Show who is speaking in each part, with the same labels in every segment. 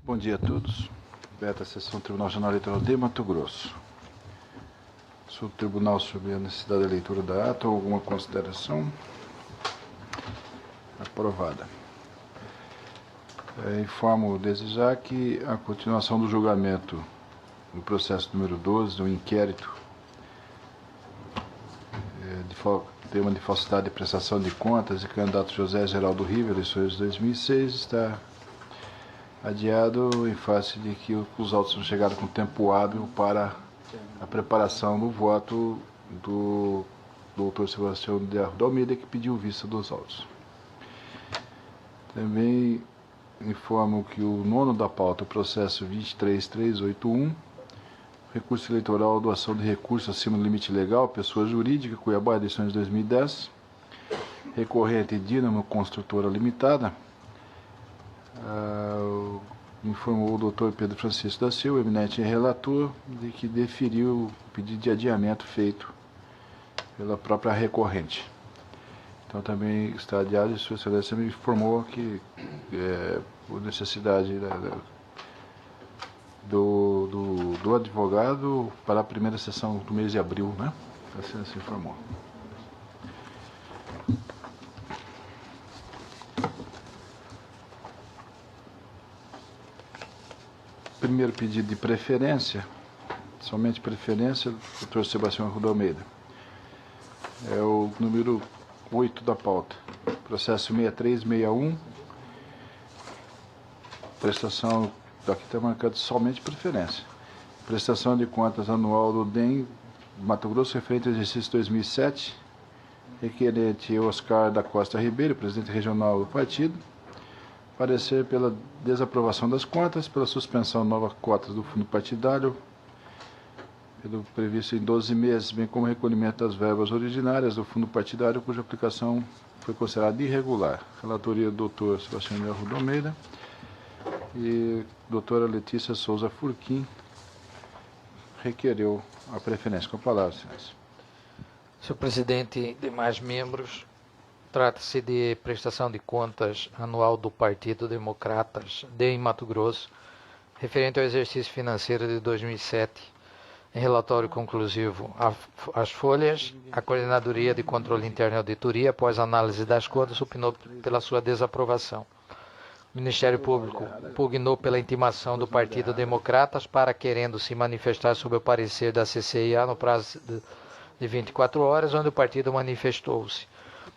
Speaker 1: Bom dia a todos. Aberta a sessão do Tribunal Regional Eleitoral de Mato Grosso. Sobre o Tribunal sobre a necessidade da leitura da ata ou alguma consideração? Aprovada. Informo desde já que a continuação do julgamento no processo número 12 do inquérito tema de falsidade de prestação de contas de candidato José Geraldo Riva, eleições de 2006, está adiado em face de que os autos não chegaram com tempo hábil para a preparação do voto do doutor Sebastião de Almeida, que pediu vista dos autos. Também informo que o nono da pauta, o processo 23381, recurso eleitoral, doação de recursos acima do limite legal, pessoa jurídica, Cuiabá, eleições de 2010, recorrente Dínamo Construtora Limitada, informou o doutor Pedro Francisco da Silva, eminente relator, de que deferiu o pedido de adiamento feito pela própria recorrente. Então também está adiado, e Sua Excelência me informou que por necessidade do advogado para a primeira sessão do mês de abril, né? Assim se informou. Primeiro pedido de preferência, somente preferência, do doutor Sebastião Arruda Almeida. É o número 8 da pauta. Processo 6361. Prestação, aqui está marcado somente preferência. Prestação de contas anual do DEM Mato Grosso, referente ao exercício 2007. Requerente Oscar da Costa Ribeiro, presidente regional do partido. Parecer pela desaprovação das contas, pela suspensão de novas cotas do fundo partidário, pelo previsto em 12 meses, bem como recolhimento das verbas originárias do fundo partidário, cuja aplicação foi considerada irregular. Relatoria do doutor Sebastião Arruda Almeida e doutora Letícia Souza Furquim requereu a preferência. Com a palavra, senhores.
Speaker 2: Senhor presidente e demais membros, trata-se de prestação de contas anual do Partido Democratas de Mato Grosso, referente ao exercício financeiro de 2007, em relatório conclusivo às folhas. A Coordenadoria de Controle Interno e Auditoria, após análise das contas, opinou pela sua desaprovação. O Ministério Público pugnou pela intimação do Partido Democratas para, querendo se manifestar sobre o parecer da CCIA no prazo de 24 horas, onde o partido manifestou-se.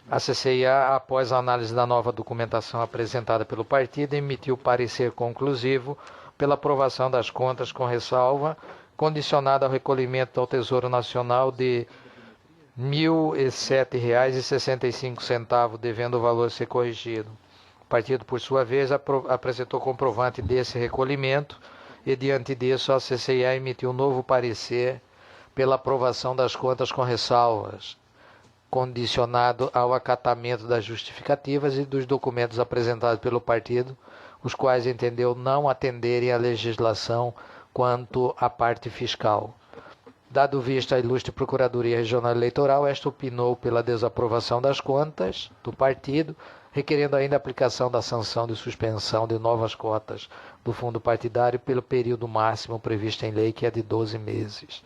Speaker 2: A CCIA, após a análise da nova documentação apresentada pelo partido, emitiu parecer conclusivo pela aprovação das contas com ressalva, condicionada ao recolhimento ao Tesouro Nacional de R$ 1.007,65, devendo o valor ser corrigido. O partido, por sua vez, apresentou comprovante desse recolhimento e, diante disso, a CCIA emitiu um novo parecer pela aprovação das contas com ressalvas, condicionado ao acatamento das justificativas e dos documentos apresentados pelo partido, os quais entendeu não atenderem à legislação quanto à parte fiscal. Dado vista à ilustre Procuradoria Regional Eleitoral, esta opinou pela desaprovação das contas do partido, requerendo ainda a aplicação da sanção de suspensão de novas cotas do fundo partidário pelo período máximo previsto em lei, que é de 12 meses.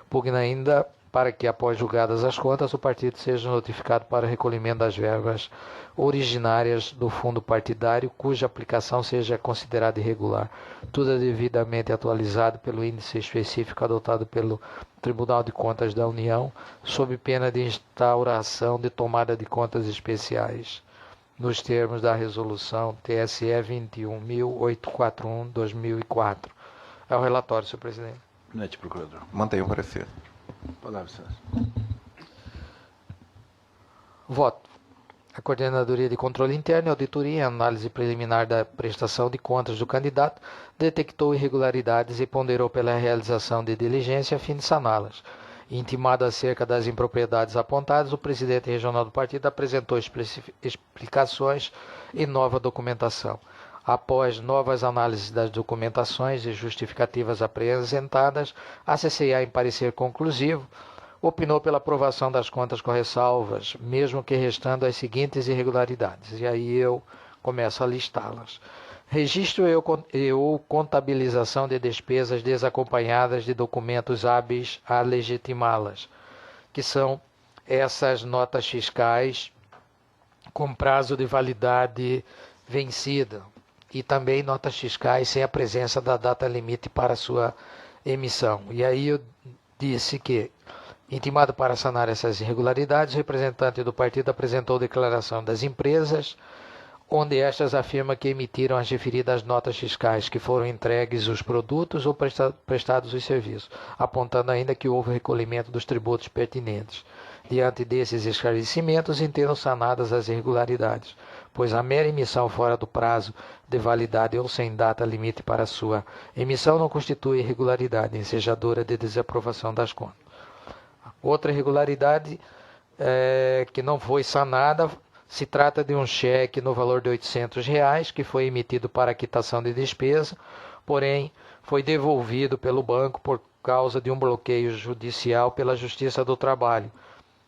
Speaker 2: Pugna ainda para que, após julgadas as contas, o partido seja notificado para recolhimento das verbas originárias do fundo partidário, cuja aplicação seja considerada irregular. Tudo é devidamente atualizado pelo índice específico adotado pelo Tribunal de Contas da União, sob pena de instauração de tomada de contas especiais, nos termos da resolução TSE 21.841/2004. É o relatório, senhor presidente.
Speaker 1: Eminente procurador.
Speaker 3: Mantenha o parecer.
Speaker 1: Palavra, senhores.
Speaker 2: Voto. A Coordenadoria de Controle Interno e Auditoria, em análise preliminar da prestação de contas do candidato, detectou irregularidades e ponderou pela realização de diligência a fim de saná-las. Intimado acerca das impropriedades apontadas, o presidente regional do partido apresentou explicações e nova documentação. Após novas análises das documentações e justificativas apresentadas, a CCIA, em parecer conclusivo, opinou pela aprovação das contas com ressalvas, mesmo que restando as seguintes irregularidades. E aí eu começo a listá-las. Registro ou contabilização de despesas desacompanhadas de documentos hábeis a legitimá-las, que são essas notas fiscais com prazo de validade vencida e também notas fiscais sem a presença da data limite para sua emissão. E aí eu disse que, intimado para sanar essas irregularidades, o representante do partido apresentou declaração das empresas, onde estas afirmam que emitiram as referidas notas fiscais, que foram entregues os produtos ou prestados os serviços, apontando ainda que houve recolhimento dos tributos pertinentes. Diante desses esclarecimentos, entendam sanadas as irregularidades, pois a mera emissão fora do prazo de validade ou sem data limite para sua emissão não constitui irregularidade ensejadora de desaprovação das contas. Outra irregularidade que não foi sanada se trata de um cheque no valor de R$800 que foi emitido para quitação de despesa, porém foi devolvido pelo banco por causa de um bloqueio judicial pela Justiça do Trabalho.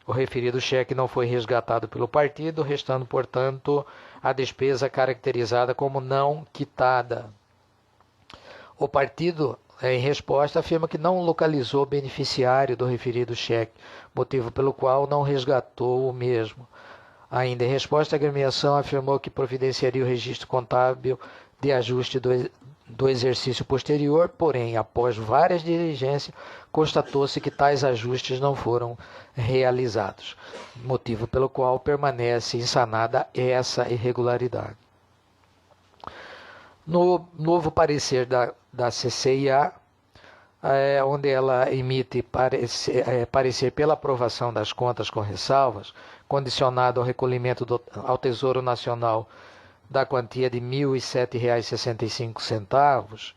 Speaker 2: O referido cheque não foi resgatado pelo partido, restando, portanto, a despesa caracterizada como não quitada. O partido, em resposta, afirma que não localizou o beneficiário do referido cheque, motivo pelo qual não resgatou o mesmo. Ainda em resposta, a agremiação afirmou que providenciaria o registro contábil de ajuste do exercício posterior, porém, após várias diligências, constatou-se que tais ajustes não foram realizados, motivo pelo qual permanece insanada essa irregularidade. No novo parecer da CCIA, onde ela emite parecer pela aprovação das contas com ressalvas, condicionado ao recolhimento ao Tesouro Nacional da quantia de R$ 1.007,65,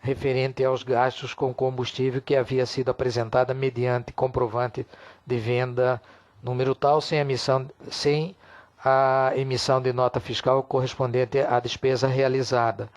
Speaker 2: referente aos gastos com combustível que havia sido apresentada mediante comprovante de venda número tal, sem a emissão de nota fiscal correspondente à despesa realizada.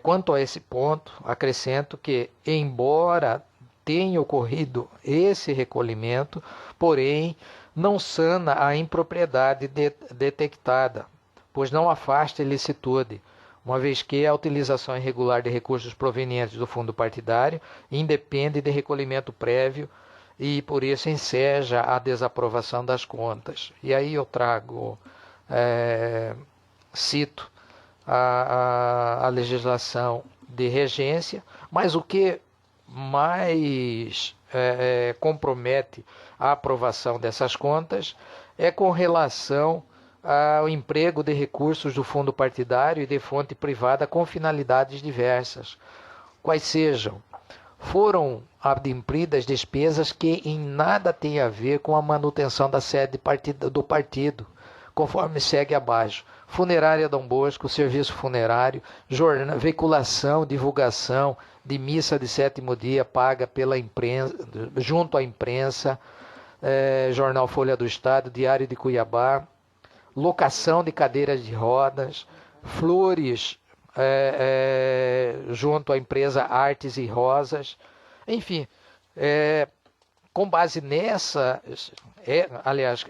Speaker 2: Quanto a esse ponto, acrescento que, embora tenha ocorrido esse recolhimento, porém, não sana a impropriedade detectada, pois não afasta ilicitude, uma vez que a utilização irregular de recursos provenientes do fundo partidário independe de recolhimento prévio e, por isso, enseja a desaprovação das contas. E aí eu cito a legislação de regência, mas o que mais compromete a aprovação dessas contas é com relação ao emprego de recursos do fundo partidário e de fonte privada com finalidades diversas, quais sejam, foram adimplidas despesas que em nada têm a ver com a manutenção da sede do partido, conforme segue abaixo: funerária Dom Bosco, serviço funerário, veiculação, divulgação de missa de sétimo dia paga pela imprensa, junto à imprensa, jornal Folha do Estado, Diário de Cuiabá, locação de cadeiras de rodas, flores junto à empresa Artes e Rosas, enfim, com base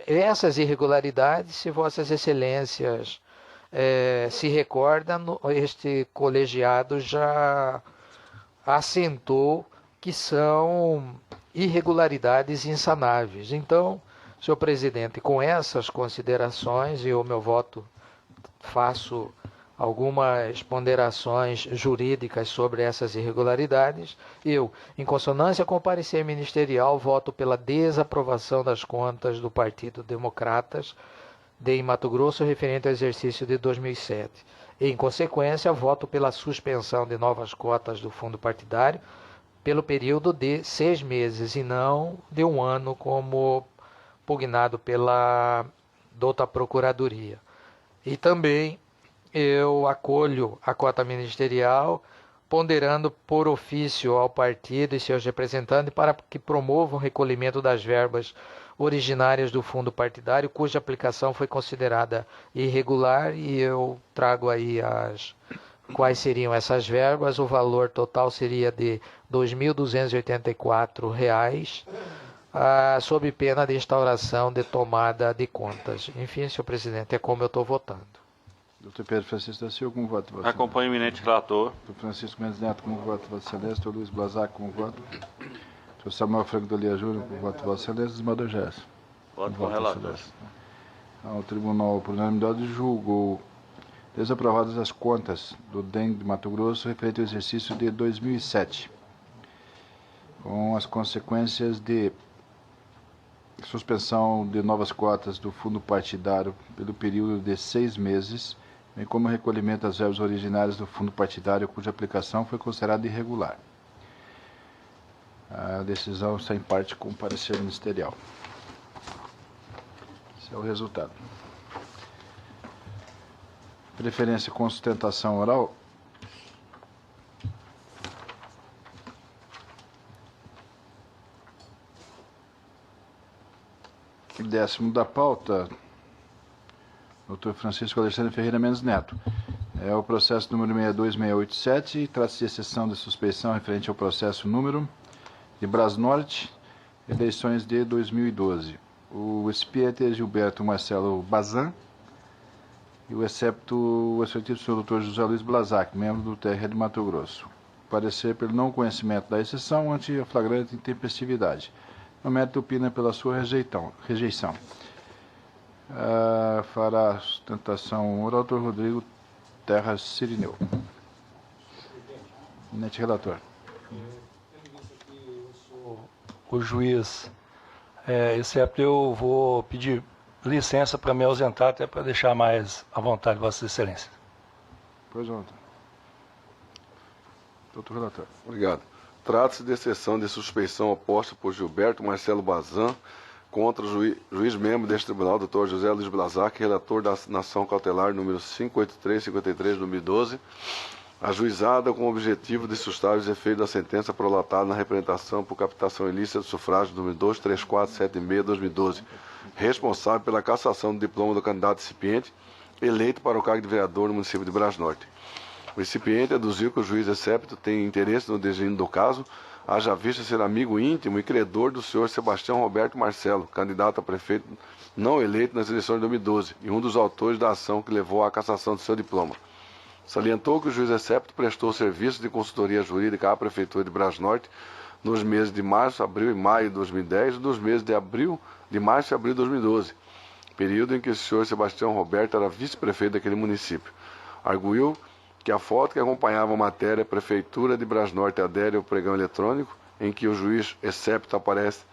Speaker 2: essas irregularidades, se Vossas Excelências se recordam, este colegiado já assentou que são irregularidades insanáveis. Então, senhor presidente, com essas considerações e o meu voto, faço algumas ponderações jurídicas sobre essas irregularidades. Eu, em consonância com o parecer ministerial, voto pela desaprovação das contas do Partido Democratas de Mato Grosso referente ao exercício de 2007. E, em consequência, voto pela suspensão de novas cotas do fundo partidário pelo período de 6 meses e não de 1 ano, como pugnado pela douta Procuradoria. E também eu acolho a cota ministerial, ponderando por ofício ao partido e seus representantes para que promovam o recolhimento das verbas originárias do fundo partidário, cuja aplicação foi considerada irregular, e eu trago aí quais seriam essas verbas. O valor total seria de R$ 2.284, sob pena de instauração de tomada de contas. Enfim, senhor presidente, é como eu estou votando.
Speaker 1: Dr. Pedro Francisco da Silva, como voto, Vossa Excelência?
Speaker 3: Acompanho o eminente relator.
Speaker 1: Dr. Francisco Mendes Neto, como voto, Vossa Excelência? Dr. Luiz Blazac, como voto? Dr. Samuel Franco Dolia Júnior, como voto, Vossa Excelência? Esmador Gerson.
Speaker 3: Voto com o relator.
Speaker 1: O Tribunal, por unanimidade, julgou desaprovadas as contas do DEM de Mato Grosso referente ao exercício de 2007, com as consequências de suspensão de novas cotas do fundo partidário pelo período de 6 meses, bem como o recolhimento das verbas originárias do fundo partidário cuja aplicação foi considerada irregular. A decisão está em parte com parecer ministerial. Esse é o resultado. Preferência com sustentação oral. Décimo da pauta, Dr. Francisco Alexandre Ferreira Mendes Neto. É o processo número 62687, trata-se de exceção de suspeição referente ao processo número de Brasnorte, eleições de 2012. O expiente é Gilberto Marcelo Bazan e o excepto o excelentíssimo senhor Dr. José Luiz Blazac, membro do TRE de Mato Grosso. Parecer pelo não conhecimento da exceção ante a flagrante intempestividade. No mérito opina pela sua rejeição. Fará a sustentação oral Dr. Rodrigo Terras Sirineu. Eminente relator.
Speaker 4: O juiz, excepto eu vou pedir licença para me ausentar, até para deixar mais à vontade Vossa Excelência.
Speaker 1: Pois não. Doutor relator.
Speaker 5: Obrigado. Trata-se de exceção de suspeição oposta por Gilberto Marcelo Bazan contra o juiz membro deste tribunal, Dr. José Luiz Blazac, relator da ação cautelar número 58353 de 2012, ajuizada com o objetivo de sustar os efeitos da sentença prolatada na representação por captação ilícita do sufrágio número 23476/2012, responsável pela cassação do diploma do candidato recipiente eleito para o cargo de vereador no município de Brasnorte. O recipiente deduziu que o juiz excepto tem interesse no desígnio do caso, haja vista ser amigo íntimo e credor do senhor Sebastião Roberto Marcelo, candidato a prefeito não eleito nas eleições de 2012, e um dos autores da ação que levou à cassação do seu diploma. Salientou que o juiz excepto prestou serviço de consultoria jurídica à Prefeitura de Brasnorte nos meses de março, abril e maio de 2010 e nos meses de março e abril de 2012, período em que o senhor Sebastião Roberto era vice-prefeito daquele município. Arguiu que a foto que acompanhava a matéria Prefeitura de Brasnorte adere ao pregão eletrônico, em que o juiz excepto aparece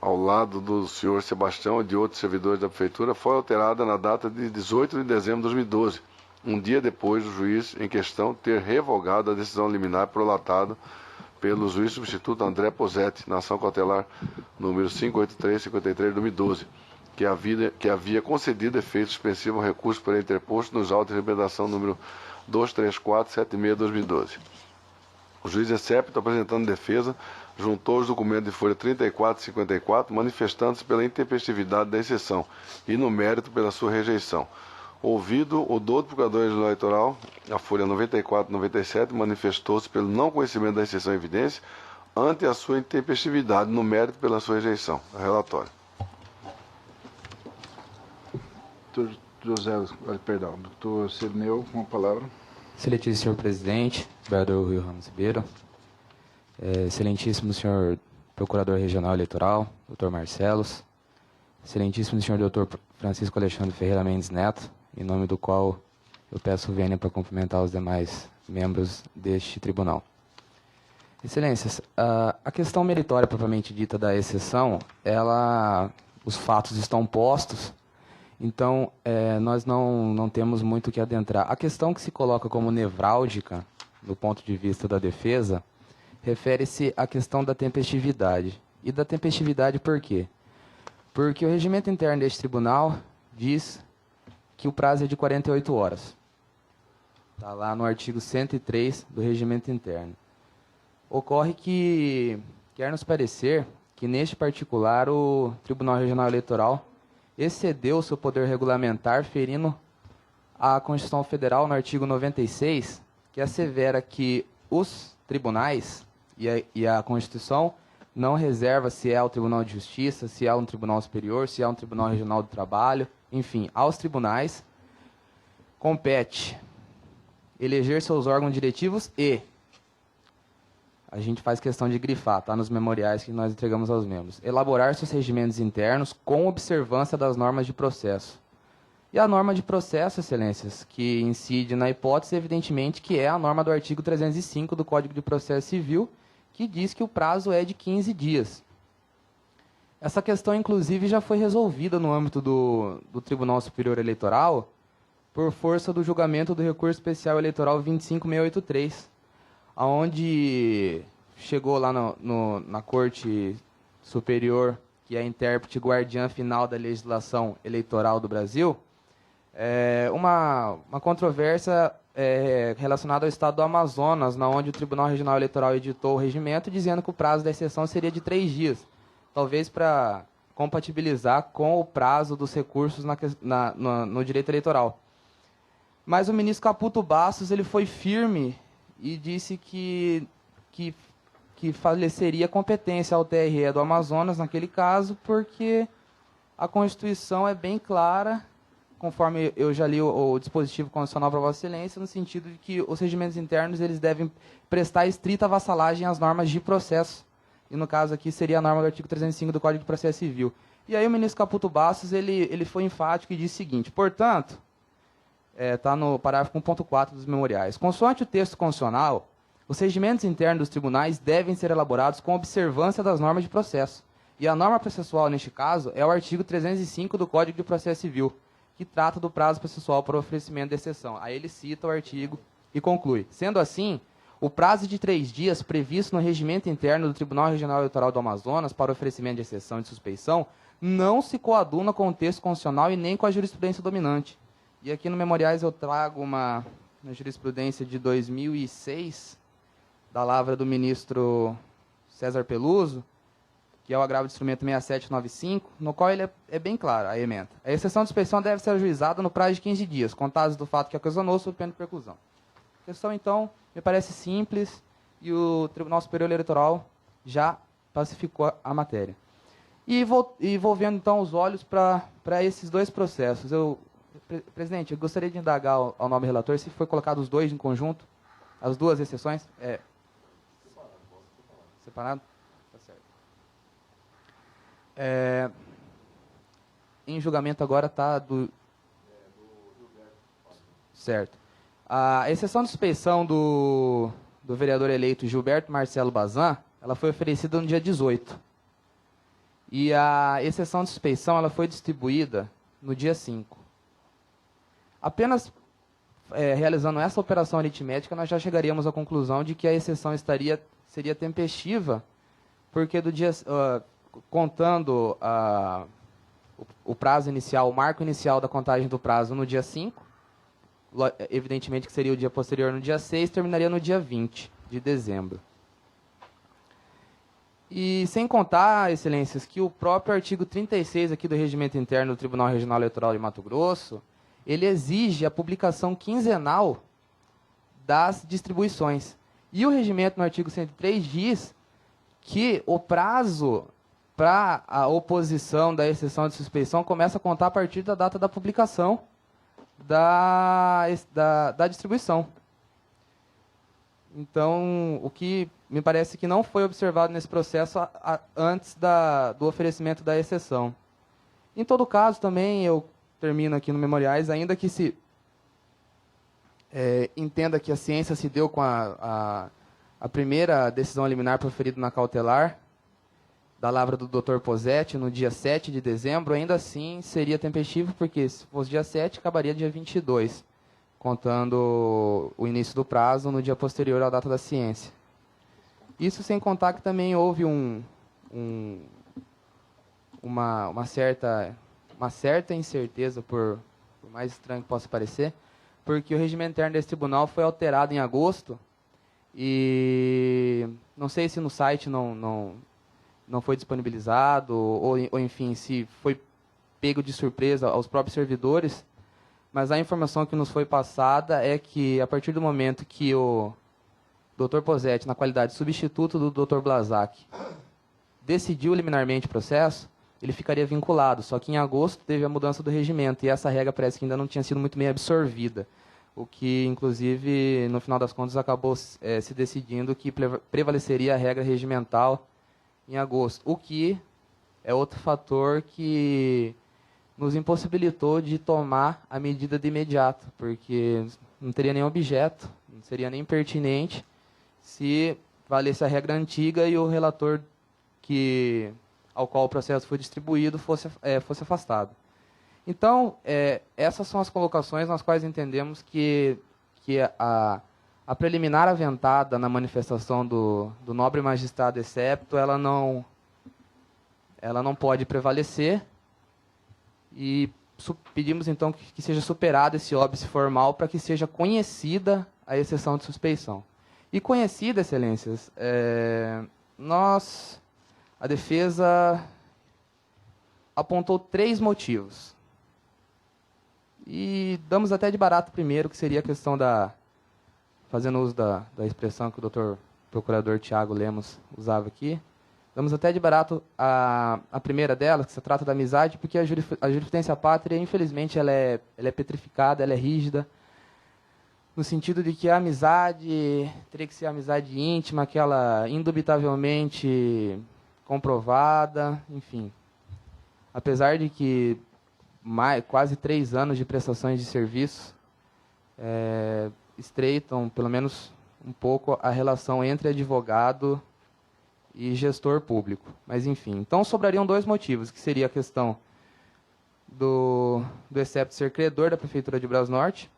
Speaker 5: ao lado do senhor Sebastião e de outros servidores da Prefeitura, foi alterada na data de 18 de dezembro de 2012, um dia depois do juiz em questão ter revogado a decisão liminar prolatada pelo juiz substituto André Posetti, na ação cautelar número 58353 de 2012, que havia concedido efeito suspensivo ao recurso por ele interposto nos autos de representação número 23476/2012. O juiz excepto, apresentando defesa, juntou os documentos de folha 34 e 54, manifestando-se pela intempestividade da exceção e, no mérito, pela sua rejeição. Ouvido o douto procurador eleitoral, a folha 94 e 97, manifestou-se pelo não conhecimento da exceção em evidência, ante a sua intempestividade, no mérito, pela sua rejeição. Relatório.
Speaker 1: Doutor Sirineu, com a palavra.
Speaker 6: Excelentíssimo senhor presidente, vereador Rui Ramos Ribeiro, excelentíssimo senhor procurador regional eleitoral, doutor Marcelos, excelentíssimo senhor doutor Francisco Alexandre Ferreira Mendes Neto, em nome do qual eu peço vênia para cumprimentar os demais membros deste tribunal. Excelências, a questão meritória propriamente dita da exceção, os fatos estão postos. Então, nós não temos muito o que adentrar. A questão que se coloca como nevrálgica, do ponto de vista da defesa, refere-se à questão da tempestividade. E da tempestividade por quê? Porque o regimento interno deste tribunal diz que o prazo é de 48 horas. Está lá no artigo 103 do regimento interno. Ocorre que, quer nos parecer, que neste particular o Tribunal Regional Eleitoral excedeu o seu poder regulamentar, ferindo a Constituição Federal no artigo 96, que assevera que os tribunais e a Constituição não reserva se é o Tribunal de Justiça, se é um Tribunal Superior, se é um Tribunal Regional do Trabalho, enfim, aos tribunais compete eleger seus órgãos diretivos e, a gente faz questão de grifar, tá, nos memoriais que nós entregamos aos membros, elaborar seus regimentos internos com observância das normas de processo. E a norma de processo, excelências, que incide na hipótese, evidentemente, que é a norma do artigo 305 do Código de Processo Civil, que diz que o prazo é de 15 dias. Essa questão, inclusive, já foi resolvida no âmbito do Tribunal Superior Eleitoral, por força do julgamento do recurso especial eleitoral 25683, onde chegou lá na Corte Superior, que é a intérprete guardiã final da legislação eleitoral do Brasil, uma controvérsia relacionada ao estado do Amazonas, onde o Tribunal Regional Eleitoral editou o regimento, dizendo que o prazo da exceção seria de 3 dias, talvez para compatibilizar com o prazo dos recursos no direito eleitoral. Mas o ministro Caputo Bastos ele foi firme e disse que faleceria a competência ao TRE do Amazonas naquele caso, porque a Constituição é bem clara, conforme eu já li o dispositivo constitucional para Vossa Excelência, no sentido de que os regimentos internos eles devem prestar estrita vassalagem às normas de processo. E no caso aqui seria a norma do artigo 305 do Código de Processo Civil. E aí o ministro Caputo Bastos ele foi enfático e disse o seguinte: portanto, está no parágrafo 1.4 dos memoriais. Consoante o texto constitucional, os regimentos internos dos tribunais devem ser elaborados com observância das normas de processo. E a norma processual, neste caso, é o artigo 305 do Código de Processo Civil, que trata do prazo processual para oferecimento de exceção. Aí ele cita o artigo e conclui: sendo assim, o prazo de 3 dias previsto no regimento interno do Tribunal Regional Eleitoral do Amazonas para oferecimento de exceção e de suspeição não se coaduna com o texto constitucional e nem com a jurisprudência dominante. E aqui no Memoriais eu trago uma jurisprudência de 2006, da lavra do ministro César Peluso, que é o agravo de instrumento 6795, no qual ele é bem claro, a ementa. A exceção de suspeição deve ser ajuizada no prazo de 15 dias, contados do fato que ocasionou sob pena de perclusão. A questão, então, me parece simples e o Tribunal Superior Eleitoral já pacificou a matéria. E volvendo, então, os olhos para esses dois processos. Presidente, eu gostaria de indagar ao nobre relator se foi colocado os dois em conjunto, as duas exceções. Separado? Tá certo. Em julgamento agora está certo. A exceção de suspeição do vereador eleito Gilberto Marcelo Bazan, ela foi oferecida no dia 18. E a exceção de suspeição ela foi distribuída no dia 5. Apenas realizando essa operação aritmética, nós já chegaríamos à conclusão de que a exceção seria tempestiva, porque contando o prazo inicial, o marco inicial da contagem do prazo no dia 5, evidentemente que seria o dia posterior no dia 6, terminaria no dia 20 de dezembro. E sem contar, excelências, que o próprio artigo 36 aqui do Regimento Interno do Tribunal Regional Eleitoral de Mato Grosso, ele exige a publicação quinzenal das distribuições. E o regimento no artigo 103 diz que o prazo para a oposição da exceção de suspeição começa a contar a partir da data da publicação da distribuição. Então, o que me parece que não foi observado nesse processo antes do oferecimento da exceção. Em todo caso, também eu termino aqui no Memoriais, ainda que se entenda que a ciência se deu com a primeira decisão liminar proferida na cautelar da lavra do Dr. Posetti no dia 7 de dezembro, ainda assim seria tempestivo, porque se fosse dia 7, acabaria dia 22, contando o início do prazo no dia posterior à data da ciência. Isso sem contar que também houve uma certa incerteza, por mais estranho que possa parecer, porque o regimento interno desse tribunal foi alterado em agosto e não sei se no site não foi disponibilizado ou enfim, se foi pego de surpresa aos próprios servidores, mas a informação que nos foi passada é que a partir do momento que o Dr. Posetti, na qualidade de substituto do Dr. Blazak, decidiu liminarmente o processo, ele ficaria vinculado. Só que em agosto teve a mudança do regimento e essa regra parece que ainda não tinha sido muito bem absorvida. O que, inclusive, no final das contas, acabou se decidindo que prevaleceria a regra regimental em agosto. O que é outro fator que nos impossibilitou de tomar a medida de imediato, porque não teria nenhum objeto, não seria nem pertinente se valesse a regra antiga e o relator ao qual o processo foi distribuído fosse afastado. Então, essas são as colocações nas quais entendemos que a preliminar aventada na manifestação do nobre magistrado excepto, ela não pode prevalecer e pedimos então que seja superado esse óbice formal para que seja conhecida a exceção de suspeição. E conhecida, excelências, a defesa apontou 3 motivos. E damos até de barato primeiro, que seria a questão fazendo uso da expressão que o doutor procurador Tiago Lemos usava aqui, damos até de barato a primeira delas, que se trata da amizade, porque a jurisprudência pátria, infelizmente, ela é petrificada, ela é rígida, no sentido de que a amizade teria que ser amizade íntima, aquela indubitavelmente comprovada, enfim. Apesar de que quase 3 anos de prestações de serviço estreitam, pelo menos um pouco, a relação entre advogado e gestor público. Mas, enfim, então sobrariam 2 motivos, que seria a questão do excepto ser credor da Prefeitura de Brasnorte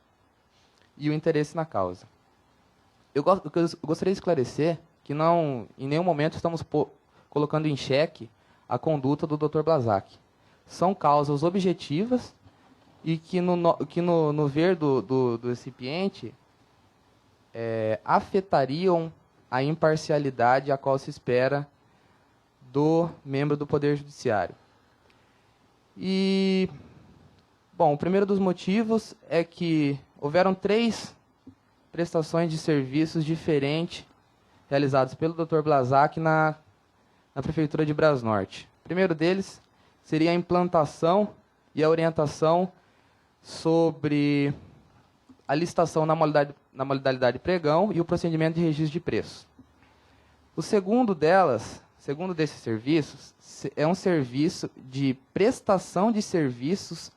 Speaker 6: e o interesse na causa. Eu gostaria de esclarecer que em nenhum momento estamos colocando em xeque a conduta do Dr. Blazak. São causas objetivas e que no ver do recipiente afetariam a imparcialidade a qual se espera do membro do Poder Judiciário. E, bom, o primeiro dos motivos é que houveram 3 prestações de serviços diferentes realizadas pelo Dr. Blazak na Prefeitura de Brasnorte. O primeiro deles seria a implantação e a orientação sobre a licitação na modalidade pregão e o procedimento de registro de preço. O segundo desses serviços, é um serviço de prestação de serviços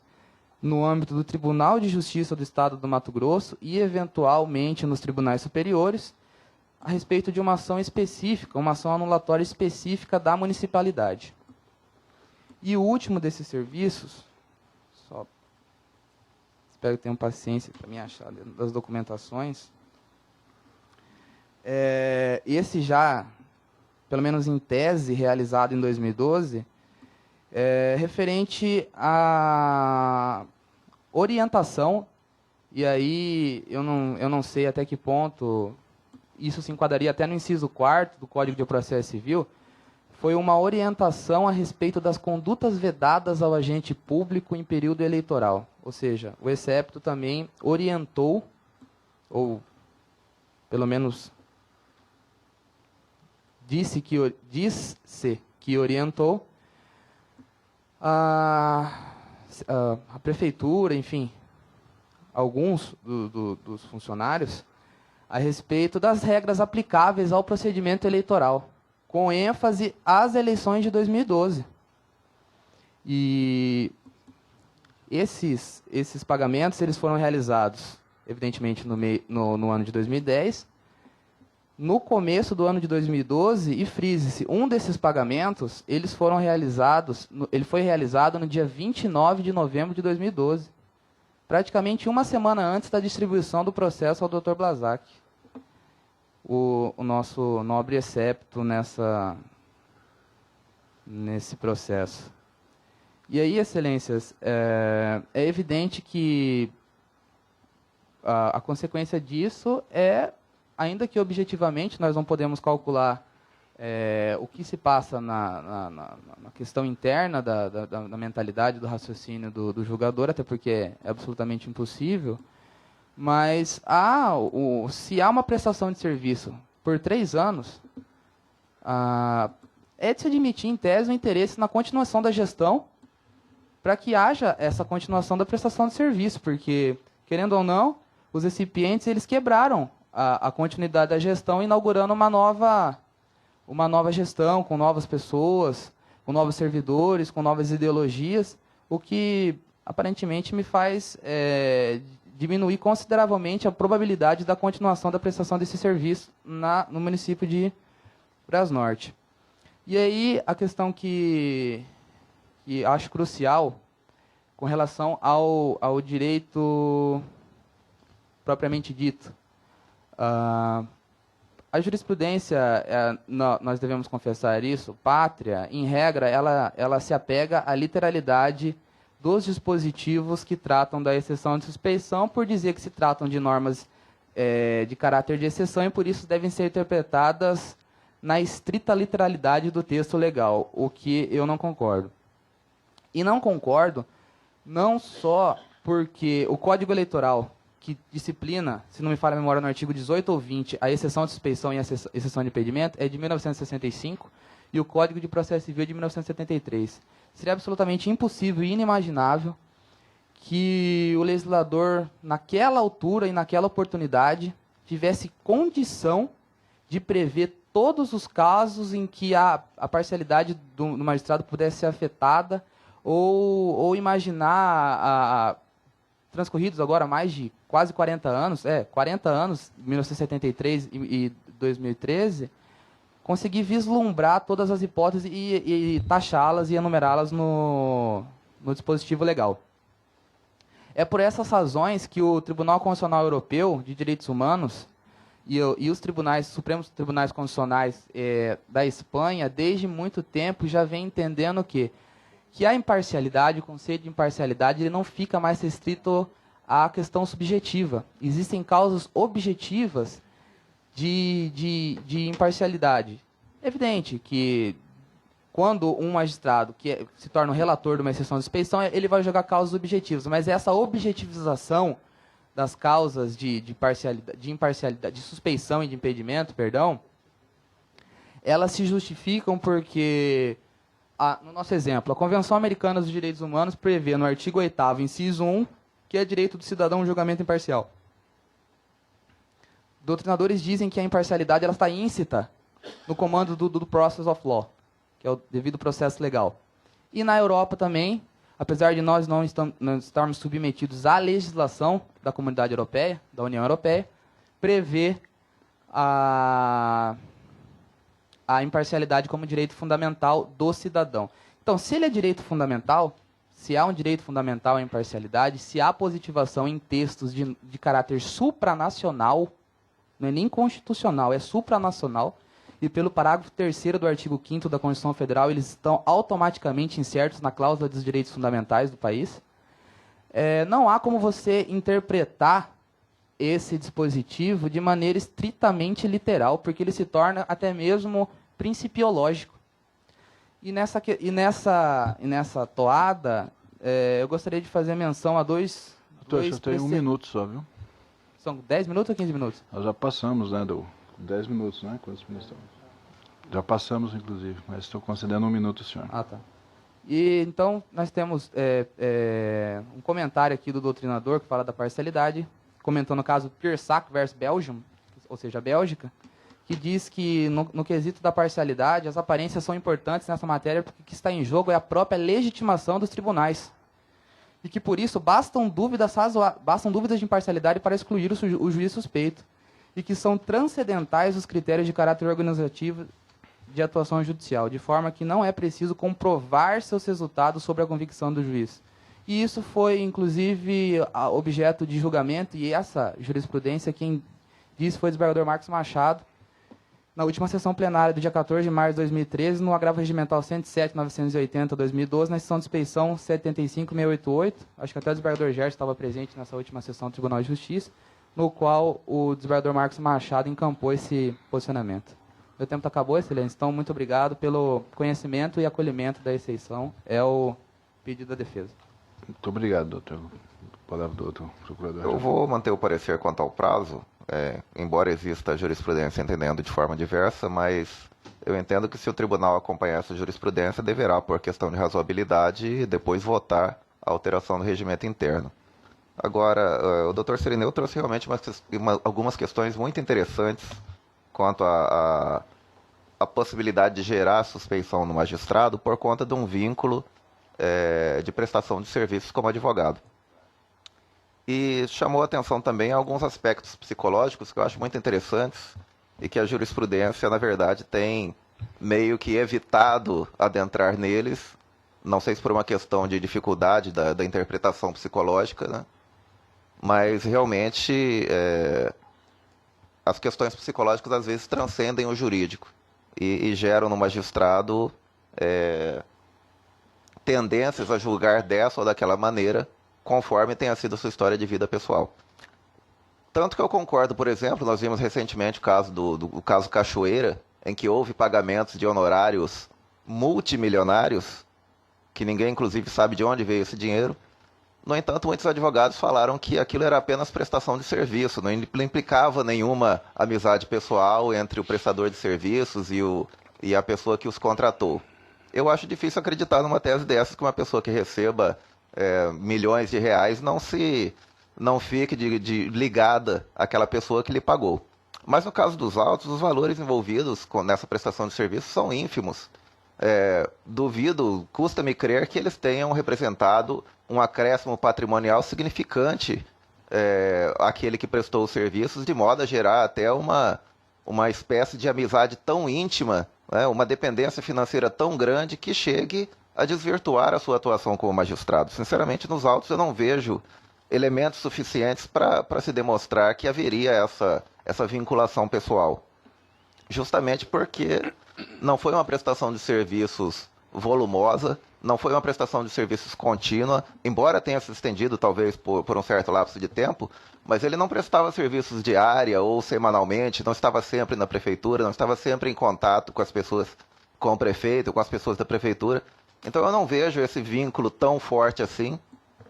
Speaker 6: no âmbito do Tribunal de Justiça do Estado do Mato Grosso e, eventualmente, nos tribunais superiores, a respeito de uma ação específica, uma ação anulatória específica da municipalidade. E o último desses serviços, espero que tenham paciência para me achar dentro das documentações, esse já, pelo menos em tese, realizado em 2012, referente à orientação, e aí eu não sei até que ponto isso se enquadraria até no inciso 4º do Código de Processo Civil, foi uma orientação a respeito das condutas vedadas ao agente público em período eleitoral. Ou seja, o excepto também orientou, ou pelo menos disse que orientou a prefeitura, enfim, alguns dos funcionários, a respeito das regras aplicáveis ao procedimento eleitoral, com ênfase às eleições de 2012. E esses pagamentos eles foram realizados, evidentemente, no ano de 2010, no começo do ano de 2012, e frise-se, um desses pagamentos ele foi realizado no dia 29 de novembro de 2012, praticamente uma semana antes da distribuição do processo ao Dr. Blazak, o nosso nobre excepto nesse processo. E aí, excelências, é evidente que a consequência disso ainda que objetivamente nós não podemos calcular o que se passa na questão interna da mentalidade, do raciocínio do julgador, até porque é absolutamente impossível, mas se há uma prestação de serviço por 3 anos, é de se admitir, em tese, o interesse na continuação da gestão para que haja essa continuação da prestação de serviço, porque, querendo ou não, os recipientes eles quebraram a continuidade da gestão, inaugurando uma nova gestão, com novas pessoas, com novos servidores, com novas ideologias, o que aparentemente me faz diminuir consideravelmente a probabilidade da continuação da prestação desse serviço no município de Brasnorte. E aí a questão que acho crucial com relação ao direito propriamente dito. A jurisprudência, nós devemos confessar isso, pátria, em regra, ela se apega à literalidade dos dispositivos que tratam da exceção de suspeição, por dizer que se tratam de normas de caráter de exceção e por isso devem ser interpretadas na estrita literalidade do texto legal, o que eu não concordo. E não concordo não só porque o Código Eleitoral, que disciplina, se não me falha a memória, no artigo 18 ou 20, a exceção de suspeição e a exceção de impedimento, é de 1965, e o Código de Processo Civil é de 1973. Seria absolutamente impossível e inimaginável que o legislador, naquela altura e naquela oportunidade, tivesse condição de prever todos os casos em que a parcialidade do magistrado pudesse ser afetada, ou imaginar, transcorridos agora mais de quase 40 anos, 40 anos, 1973 e 2013, conseguir vislumbrar todas as hipóteses e taxá-las e enumerá-las no dispositivo legal. É por essas razões que o Tribunal Constitucional Europeu de Direitos Humanos e os Supremos Tribunais Constitucionais da Espanha, desde muito tempo, já vem entendendo que a imparcialidade, o conceito de imparcialidade, ele não fica mais restrito à questão subjetiva. Existem causas objetivas de imparcialidade. É evidente que quando um magistrado que se torna o relator de uma exceção de suspeição, ele vai jogar causas objetivas, mas essa objetivização das causas de imparcialidade, de suspeição e de impedimento, elas se justificam porque, no nosso exemplo, a Convenção Americana dos Direitos Humanos prevê no artigo 8º, inciso 1, que é direito do cidadão a um julgamento imparcial. Doutrinadores dizem que a imparcialidade ela está íncita no comando do process of law, que é o devido processo legal. E na Europa também, apesar de nós não estarmos submetidos à legislação da Comunidade Europeia, da União Europeia, prevê a imparcialidade como direito fundamental do cidadão. Então, se ele é direito fundamental, se há um direito fundamental à imparcialidade, se há positivação em textos de caráter supranacional, não é nem constitucional, é supranacional, e pelo parágrafo 3º do artigo 5º da Constituição Federal, eles estão automaticamente insertos na cláusula dos direitos fundamentais do país, não há como você interpretar esse dispositivo de maneira estritamente literal, porque ele se torna até mesmo principiológico. E nessa toada, eu gostaria de fazer menção a dois
Speaker 1: Eu tenho 1 minuto só, viu?
Speaker 6: São 10 minutos ou 15 minutos?
Speaker 1: Nós já passamos, né, 10 minutos, né? Quantos minutos estamos? Já passamos, inclusive, mas estou concedendo 1 minuto, senhor.
Speaker 6: Ah, tá. E então nós temos um comentário aqui do doutrinador que fala da parcialidade, comentando o caso Piersac versus Belgium, ou seja, a Bélgica, que diz que no quesito da parcialidade as aparências são importantes nessa matéria porque o que está em jogo é a própria legitimação dos tribunais. E que por isso bastam dúvidas de imparcialidade para excluir o juiz suspeito. E que são transcendentais os critérios de caráter organizativo de atuação judicial, de forma que não é preciso comprovar seus resultados sobre a convicção do juiz. E isso foi, inclusive, objeto de julgamento, e essa jurisprudência, quem disse foi o desembargador Marcos Machado, na última sessão plenária do dia 14 de março de 2013, no agravo regimental 107.980/2012, na sessão de suspeição 75.688, acho que até o desembargador Gerson estava presente nessa última sessão do Tribunal de Justiça, no qual o desembargador Marcos Machado encampou esse posicionamento. Meu tempo acabou, excelência. Então, muito obrigado pelo conhecimento e acolhimento da exceção. É o pedido da defesa.
Speaker 1: Muito obrigado, doutor. Palavra do doutor procurador.
Speaker 7: Eu vou manter o parecer quanto ao prazo, embora exista a jurisprudência entendendo de forma diversa, mas eu entendo que se o tribunal acompanhar essa jurisprudência, deverá, por questão de razoabilidade, depois votar a alteração do regimento interno. Agora, o Dr. Cirineu trouxe realmente algumas questões muito interessantes quanto à possibilidade de gerar suspeição no magistrado por conta de um vínculo de prestação de serviços como advogado. E chamou a atenção também a alguns aspectos psicológicos que eu acho muito interessantes e que a jurisprudência, na verdade, tem meio que evitado adentrar neles, não sei se por uma questão de dificuldade da interpretação psicológica, né? Mas realmente as questões psicológicas às vezes transcendem o jurídico e geram no magistrado tendências a julgar dessa ou daquela maneira, conforme tenha sido a sua história de vida pessoal. Tanto que eu concordo, por exemplo, nós vimos recentemente o caso do caso Cachoeira, em que houve pagamentos de honorários multimilionários, que ninguém inclusive sabe de onde veio esse dinheiro. No entanto, muitos advogados falaram que aquilo era apenas prestação de serviço, não implicava nenhuma amizade pessoal entre o prestador de serviços e a pessoa que os contratou. Eu acho difícil acreditar numa tese dessas que uma pessoa que receba milhões de reais não fique ligada àquela pessoa que lhe pagou. Mas no caso dos autos, os valores envolvidos nessa prestação de serviço são ínfimos. Custa-me crer que eles tenham representado um acréscimo patrimonial significante àquele que prestou os serviços, de modo a gerar até uma espécie de amizade tão íntima, né, uma dependência financeira tão grande que chegue a desvirtuar a sua atuação como magistrado. Sinceramente, nos autos eu não vejo elementos suficientes para se demonstrar que haveria essa vinculação pessoal. Justamente porque não foi uma prestação de serviços volumosa, não foi uma prestação de serviços contínua, embora tenha se estendido talvez por um certo lapso de tempo, mas ele não prestava serviços diária ou semanalmente, não estava sempre na prefeitura, não estava sempre em contato com as pessoas, com o prefeito, com as pessoas da prefeitura. Então eu não vejo esse vínculo tão forte assim,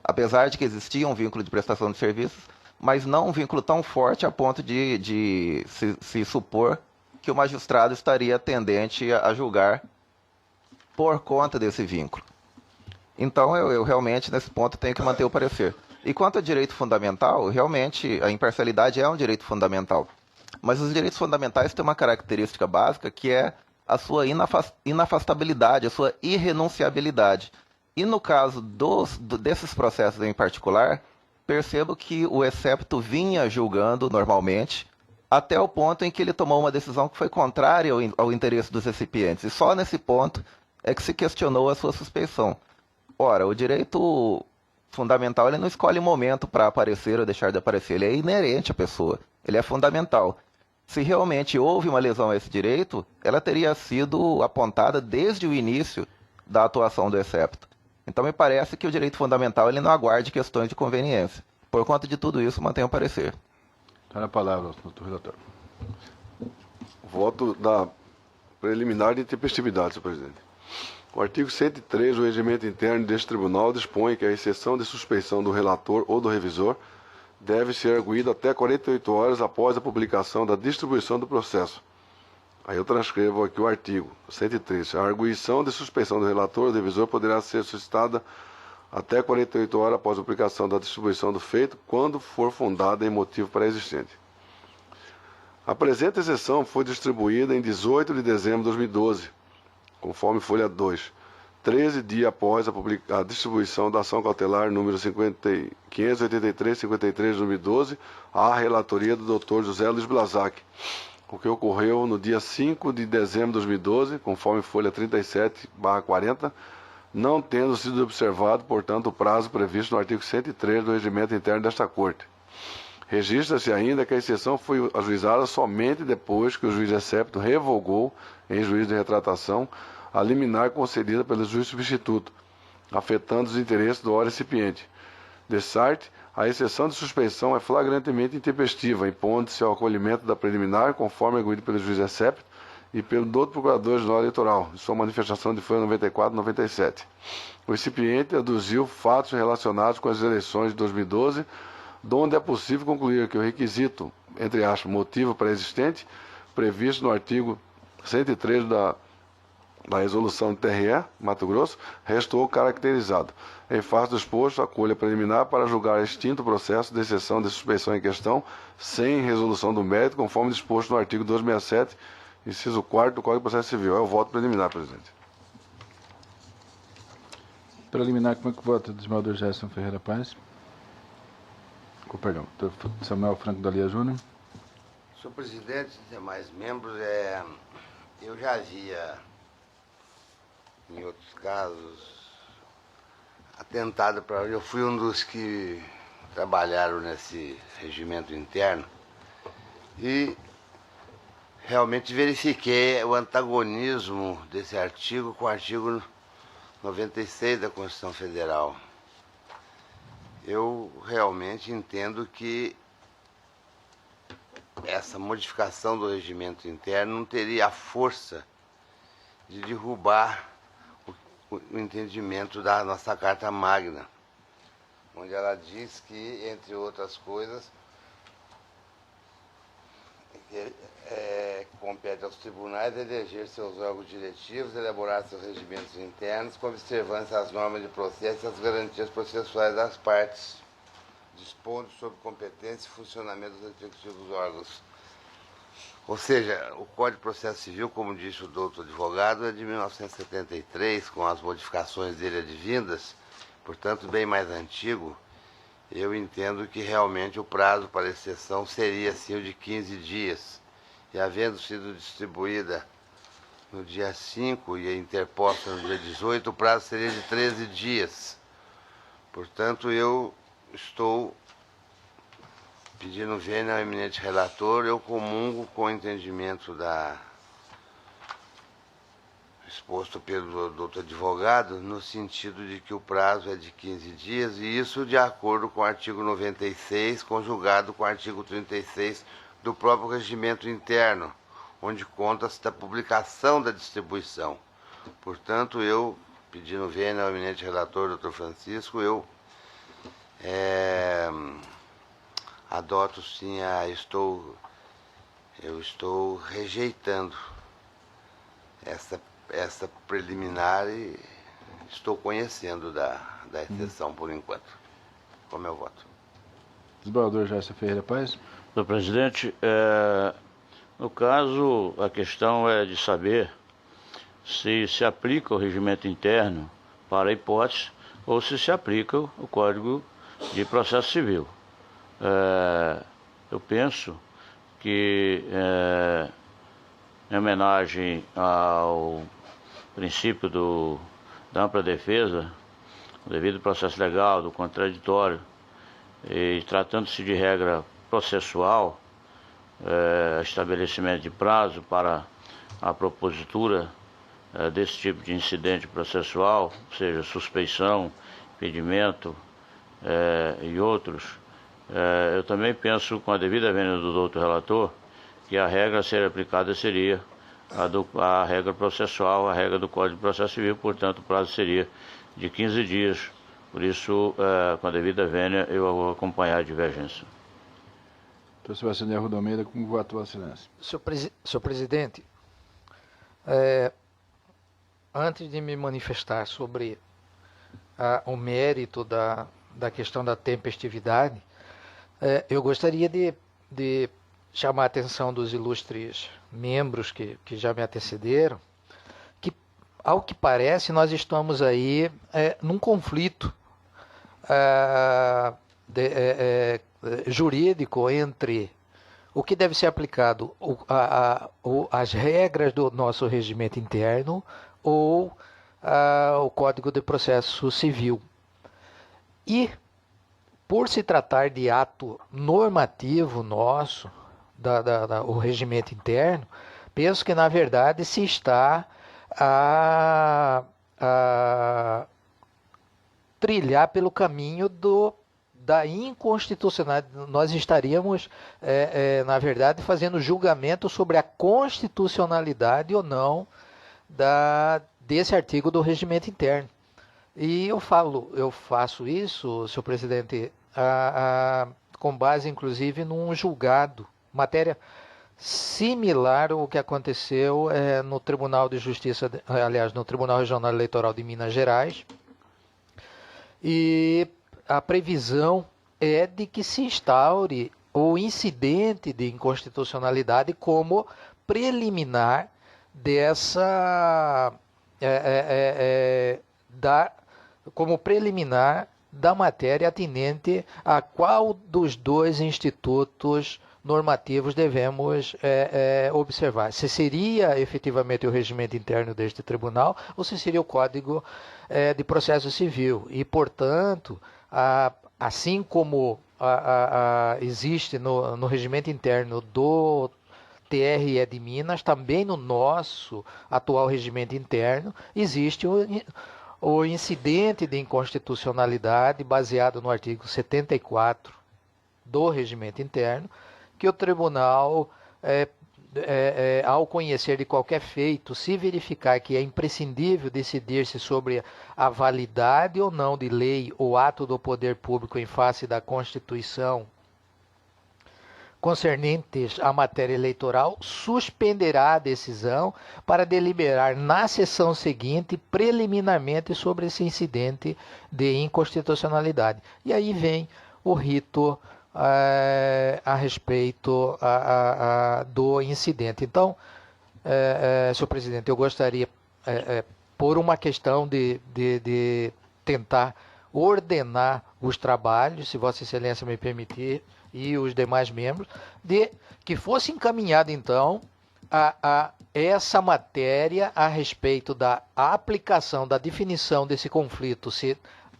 Speaker 7: apesar de que existia um vínculo de prestação de serviços, mas não um vínculo tão forte a ponto de se supor que o magistrado estaria tendente a julgar por conta desse vínculo. Então eu realmente nesse ponto tenho que manter o parecer. E quanto ao direito fundamental, realmente a imparcialidade é um direito fundamental. Mas os direitos fundamentais têm uma característica básica que é a sua inafastabilidade, a sua irrenunciabilidade. E no caso desses processos em particular, percebo que o excepto vinha julgando normalmente, até o ponto em que ele tomou uma decisão que foi contrária ao interesse dos recipientes. E só nesse ponto é que se questionou a sua suspeição. Ora, o direito fundamental ele não escolhe momento para aparecer ou deixar de aparecer, ele é inerente à pessoa, ele é fundamental. Se realmente houve uma lesão a esse direito, ela teria sido apontada desde o início da atuação do excepto. Então me parece que o direito fundamental ele não aguarde questões de conveniência. Por conta de tudo isso, mantenho o parecer.
Speaker 1: Está na palavra, doutor relator.
Speaker 5: Voto da preliminar de intempestividade, senhor presidente. O artigo 103 do regimento interno deste tribunal dispõe que a exceção de suspeição do relator ou do revisor deve ser arguída até 48 horas após a publicação da distribuição do processo. Aí eu transcrevo aqui o artigo 103. A arguição de suspeição do relator ou do revisor poderá ser suscitada até 48 horas após a publicação da distribuição do feito, quando for fundada em motivo pré-existente. A presente exceção foi distribuída em 18 de dezembro de 2012, conforme folha 2, 13 dias após a distribuição da ação cautelar número 583-53 de 2012, à relatoria do Dr. José Luiz Blazac, o que ocorreu no dia 5 de dezembro de 2012, conforme folha 37/40, não tendo sido observado, portanto, o prazo previsto no artigo 103 do regimento interno desta Corte. Registra-se ainda que a exceção foi ajuizada somente depois que o juiz excepto revogou, em juízo de retratação, a liminar concedida pelo juiz substituto, afetando os interesses do recipiente. De sorte, a exceção de suspeição é flagrantemente intempestiva, impondo-se ao acolhimento da preliminar, conforme arguído pelo juiz excepto e pelo doutor procurador-geral eleitoral, em sua manifestação de folha 94 e 97. O recipiente aduziu fatos relacionados com as eleições de 2012, donde é possível concluir que o requisito, entre aspas, motivo pré-existente, previsto no artigo 103 da resolução do TRE, Mato Grosso, restou caracterizado. Em face do exposto, acolha preliminar para julgar extinto o processo de exceção de suspeição em questão, sem resolução do mérito, conforme disposto no artigo 267, inciso 4º do Código de Processo Civil. É o voto preliminar, presidente.
Speaker 1: Preliminar, como é que vota o desembargador Gerson Ferreira Paz? Perdão, Samuel Franco Dalia Júnior.
Speaker 8: Senhor presidente e demais membros, eu já havia, em outros casos, atentado para... Eu fui um dos que trabalharam nesse regimento interno e realmente verifiquei o antagonismo desse artigo com o artigo 96 da Constituição Federal. Eu realmente entendo que essa modificação do regimento interno não teria a força de derrubar o entendimento da nossa Carta Magna, onde ela diz que, entre outras coisas, compete aos tribunais eleger seus órgãos diretivos, elaborar seus regimentos internos, com observância às normas de processo e às garantias processuais das partes, dispondo sobre competência e funcionamento dos respectivos órgãos. Ou seja, o Código de Processo Civil, como disse o doutor advogado, é de 1973, com as modificações dele advindas, portanto, bem mais antigo. Eu entendo que realmente o prazo para exceção seria, sim, o de 15 dias. E havendo sido distribuída no dia 5 e interposta no dia 18, o prazo seria de 13 dias. Portanto, eu estou pedindo vênia ao eminente relator, eu comungo com o entendimento exposto pelo doutor advogado, no sentido de que o prazo é de 15 dias, e isso de acordo com o artigo 96, conjugado com o artigo 36 do próprio regimento interno, onde conta-se da publicação da distribuição. Portanto, eu, pedindo vênia ao eminente relator, doutor Francisco, eu adoto sim, eu estou rejeitando essa preliminar e estou conhecendo da exceção por enquanto. Como é o voto?
Speaker 1: Desembargador Gerson Ferreira Paz.
Speaker 3: Senhor presidente, no caso, a questão é de saber se se aplica o regimento interno para a hipótese ou se aplica o Código de Processo Civil. Eu penso que, em homenagem ao princípio da ampla defesa, o devido processo legal, do contraditório, e tratando-se de regra processual, estabelecimento de prazo para a propositura desse tipo de incidente processual, seja suspeição, impedimento e outros, eu também penso, com a devida vênia do doutor relator, que a regra a ser aplicada seria a regra processual, a regra do Código de Processo Civil, portanto o prazo seria de 15 dias. Por isso, com a devida vênia, eu vou acompanhar a divergência.
Speaker 1: Doutor Sebastião Arruda Almeida, como vota Vossa Excelência?
Speaker 2: Senhor presidente, antes de me manifestar sobre o mérito da questão da tempestividade, eu gostaria de chamar a atenção dos ilustres membros que já me antecederam, que, ao que parece, nós estamos aí num conflito jurídico entre o que deve ser aplicado, as regras do nosso regimento interno ou o Código de Processo Civil. E, por se tratar de ato normativo nosso, o regimento interno, penso que, na verdade, se está a trilhar pelo caminho da inconstitucionalidade. Nós estaríamos, na verdade, fazendo julgamento sobre a constitucionalidade ou não desse artigo do regimento interno. E eu faço isso, senhor presidente, com base, inclusive, num julgado, matéria similar ao que aconteceu no Tribunal de Justiça, aliás, no Tribunal Regional Eleitoral de Minas Gerais. E a previsão é de que se instaure o incidente de inconstitucionalidade como preliminar da matéria atinente a qual dos dois institutos normativos devemos observar. Se seria efetivamente o regimento interno deste tribunal ou se seria o Código de Processo Civil. E, portanto, assim como existe no regimento interno do TRE de Minas, também no nosso atual regimento interno existe o incidente de inconstitucionalidade baseado no artigo 74 do regimento interno, que o tribunal, ao conhecer de qualquer feito, se verificar que é imprescindível decidir-se sobre a validade ou não de lei ou ato do poder público em face da Constituição concernentes à matéria eleitoral, suspenderá a decisão para deliberar na sessão seguinte preliminarmente sobre esse incidente de inconstitucionalidade. E aí vem o rito a respeito do incidente. Então, senhor presidente, eu gostaria, por uma questão de tentar ordenar os trabalhos, se Vossa Excelência me permitir, e os demais membros, de que fosse encaminhada, então, a essa matéria a respeito da aplicação, da definição desse conflito,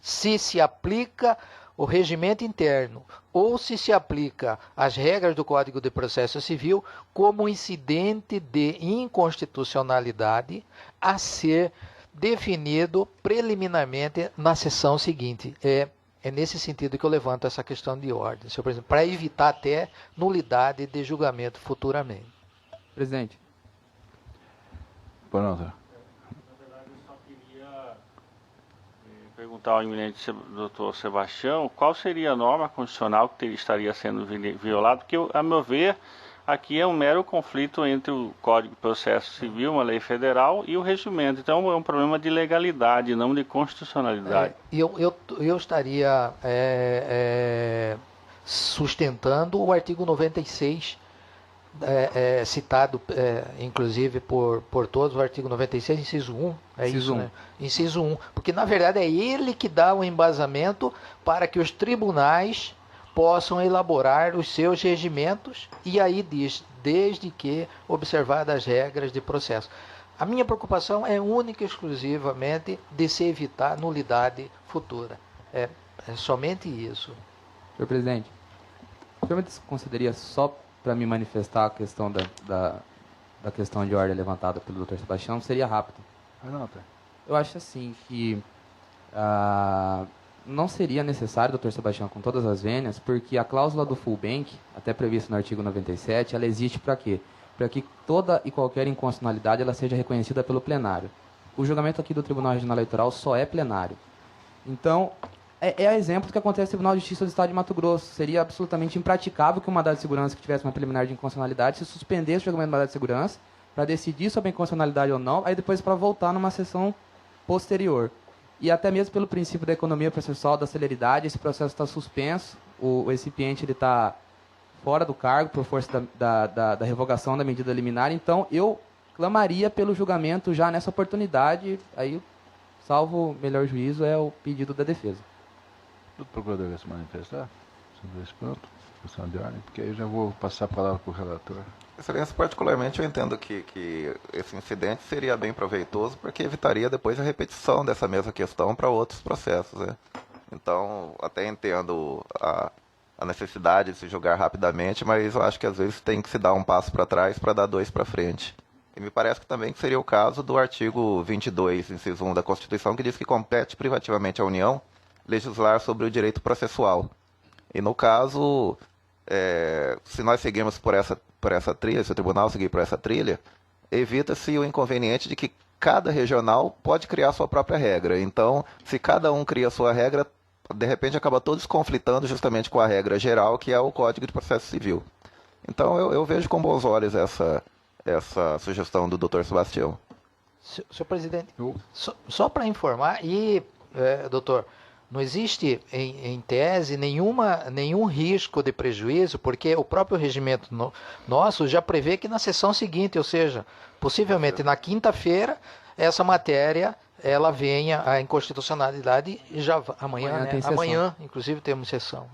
Speaker 2: se aplica o regimento interno ou se aplica as regras do Código de Processo Civil como incidente de inconstitucionalidade a ser definido preliminarmente na sessão seguinte. É nesse sentido que eu levanto essa questão de ordem, senhor presidente, para evitar até nulidade de julgamento futuramente.
Speaker 6: Presidente.
Speaker 1: Pronto.
Speaker 9: Na verdade, eu só queria perguntar ao eminente doutor Sebastião qual seria a norma constitucional que estaria sendo violada, porque, a meu ver, aqui é um mero conflito entre o Código de Processo Civil, uma lei federal, e o regimento. Então é um problema de legalidade, não de constitucionalidade.
Speaker 2: Eu estaria sustentando o artigo 96, citado inclusive por todos, o artigo 96, inciso 1, isso, né? Inciso 1, porque na verdade é ele que dá o embasamento para que os tribunais possam elaborar os seus regimentos, e aí diz, desde que observadas as regras de processo. A minha preocupação é única e exclusivamente de se evitar nulidade futura. É somente isso.
Speaker 6: Senhor presidente, o senhor me concederia só para me manifestar a questão da questão de ordem levantada pelo doutor Sebastião? Seria rápido. Eu acho assim que não seria necessário, doutor Sebastião, com todas as vênias, porque a cláusula do full bank, até prevista no artigo 97, ela existe para quê? Para que toda e qualquer inconstitucionalidade ela seja reconhecida pelo plenário. O julgamento aqui do Tribunal Regional Eleitoral só é plenário. Então, é exemplo do que acontece no Tribunal de Justiça do Estado de Mato Grosso. Seria absolutamente impraticável que um mandado de segurança que tivesse uma preliminar de inconstitucionalidade se suspendesse o julgamento do mandado de segurança para decidir sobre a inconstitucionalidade ou não, aí depois para voltar numa sessão posterior. E até mesmo pelo princípio da economia processual, da celeridade, esse processo está suspenso, o recipiente está fora do cargo por força da revogação da medida liminar. Então, eu clamaria pelo julgamento já nessa oportunidade, aí, salvo melhor juízo, é o pedido da defesa.
Speaker 1: O procurador quer se manifestar sobre esse ponto, questão de ordem, porque aí eu já vou passar a palavra para o relator.
Speaker 7: Excelência, particularmente eu entendo que esse incidente seria bem proveitoso porque evitaria depois a repetição dessa mesma questão para outros processos, né? Então, até entendo a necessidade de se julgar rapidamente, mas eu acho que às vezes tem que se dar um passo para trás para dar dois para frente. E me parece que também seria o caso do artigo 22, inciso 1 da Constituição, que diz que compete privativamente à União legislar sobre o direito processual. E no caso, se nós seguirmos por essa trilha, se o tribunal seguir por essa trilha, evita-se o inconveniente de que cada regional pode criar sua própria regra. Então, se cada um cria sua regra, de repente acaba todos conflitando justamente com a regra geral, que é o Código de Processo Civil. Então eu vejo com bons olhos essa sugestão do Dr. Sebastião.
Speaker 2: Senhor presidente, só para informar, doutor, não existe em tese nenhum risco de prejuízo, porque o próprio regimento nosso já prevê que na sessão seguinte, ou seja, possivelmente na quinta-feira, essa matéria ela venha à inconstitucionalidade e já amanhã, né? Amanhã, inclusive, temos sessão.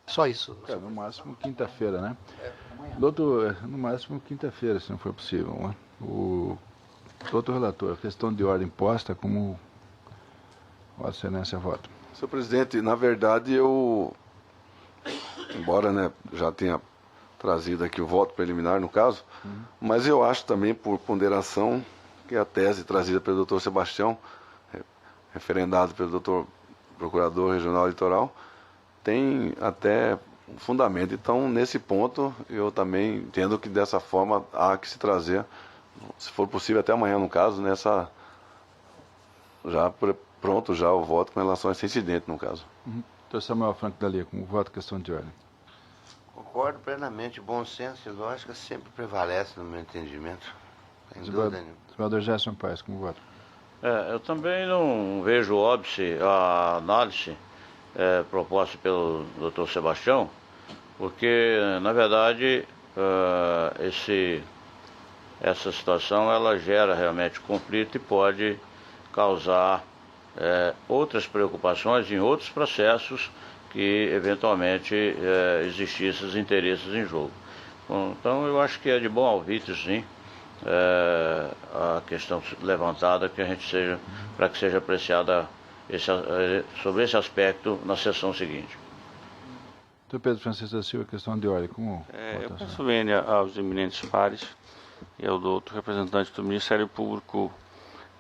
Speaker 2: Só isso.
Speaker 1: No máximo quinta-feira, né? Doutor, no máximo quinta-feira, se não for possível. Né? Doutor relator, a questão de ordem posta, como Vossa Excelência vota?
Speaker 5: Senhor presidente, na verdade embora, né, já tenha trazido aqui o voto preliminar no caso, mas eu acho também por ponderação que a tese trazida pelo Dr. Sebastião, referendado pelo Dr. Procurador Regional Eleitoral, tem até um fundamento. Então, nesse ponto, eu também entendo que dessa forma há que se trazer, se for possível até amanhã no caso, pronto já o voto com relação a esse incidente, no caso.
Speaker 1: Dr. Samuel Franco Dalia, como voto, questão de ordem.
Speaker 8: Concordo plenamente. Bom senso e lógica sempre prevalece no meu entendimento. Sem dúvida nenhuma.
Speaker 1: Senador Gerson Paes, como voto?
Speaker 3: Eu também não vejo óbice a análise proposta pelo Dr. Sebastião, porque, na verdade, essa situação ela gera realmente conflito e pode causar outras preocupações em outros processos que eventualmente existissem interesses em jogo. Então eu acho que é de bom alvite, sim, a questão levantada para que seja apreciada sobre esse aspecto na sessão seguinte.
Speaker 1: Dr. Pedro Francisco da Silva, questão de ordem, como
Speaker 9: eu peço vênia aos eminentes pares e ao doutor representante do Ministério Público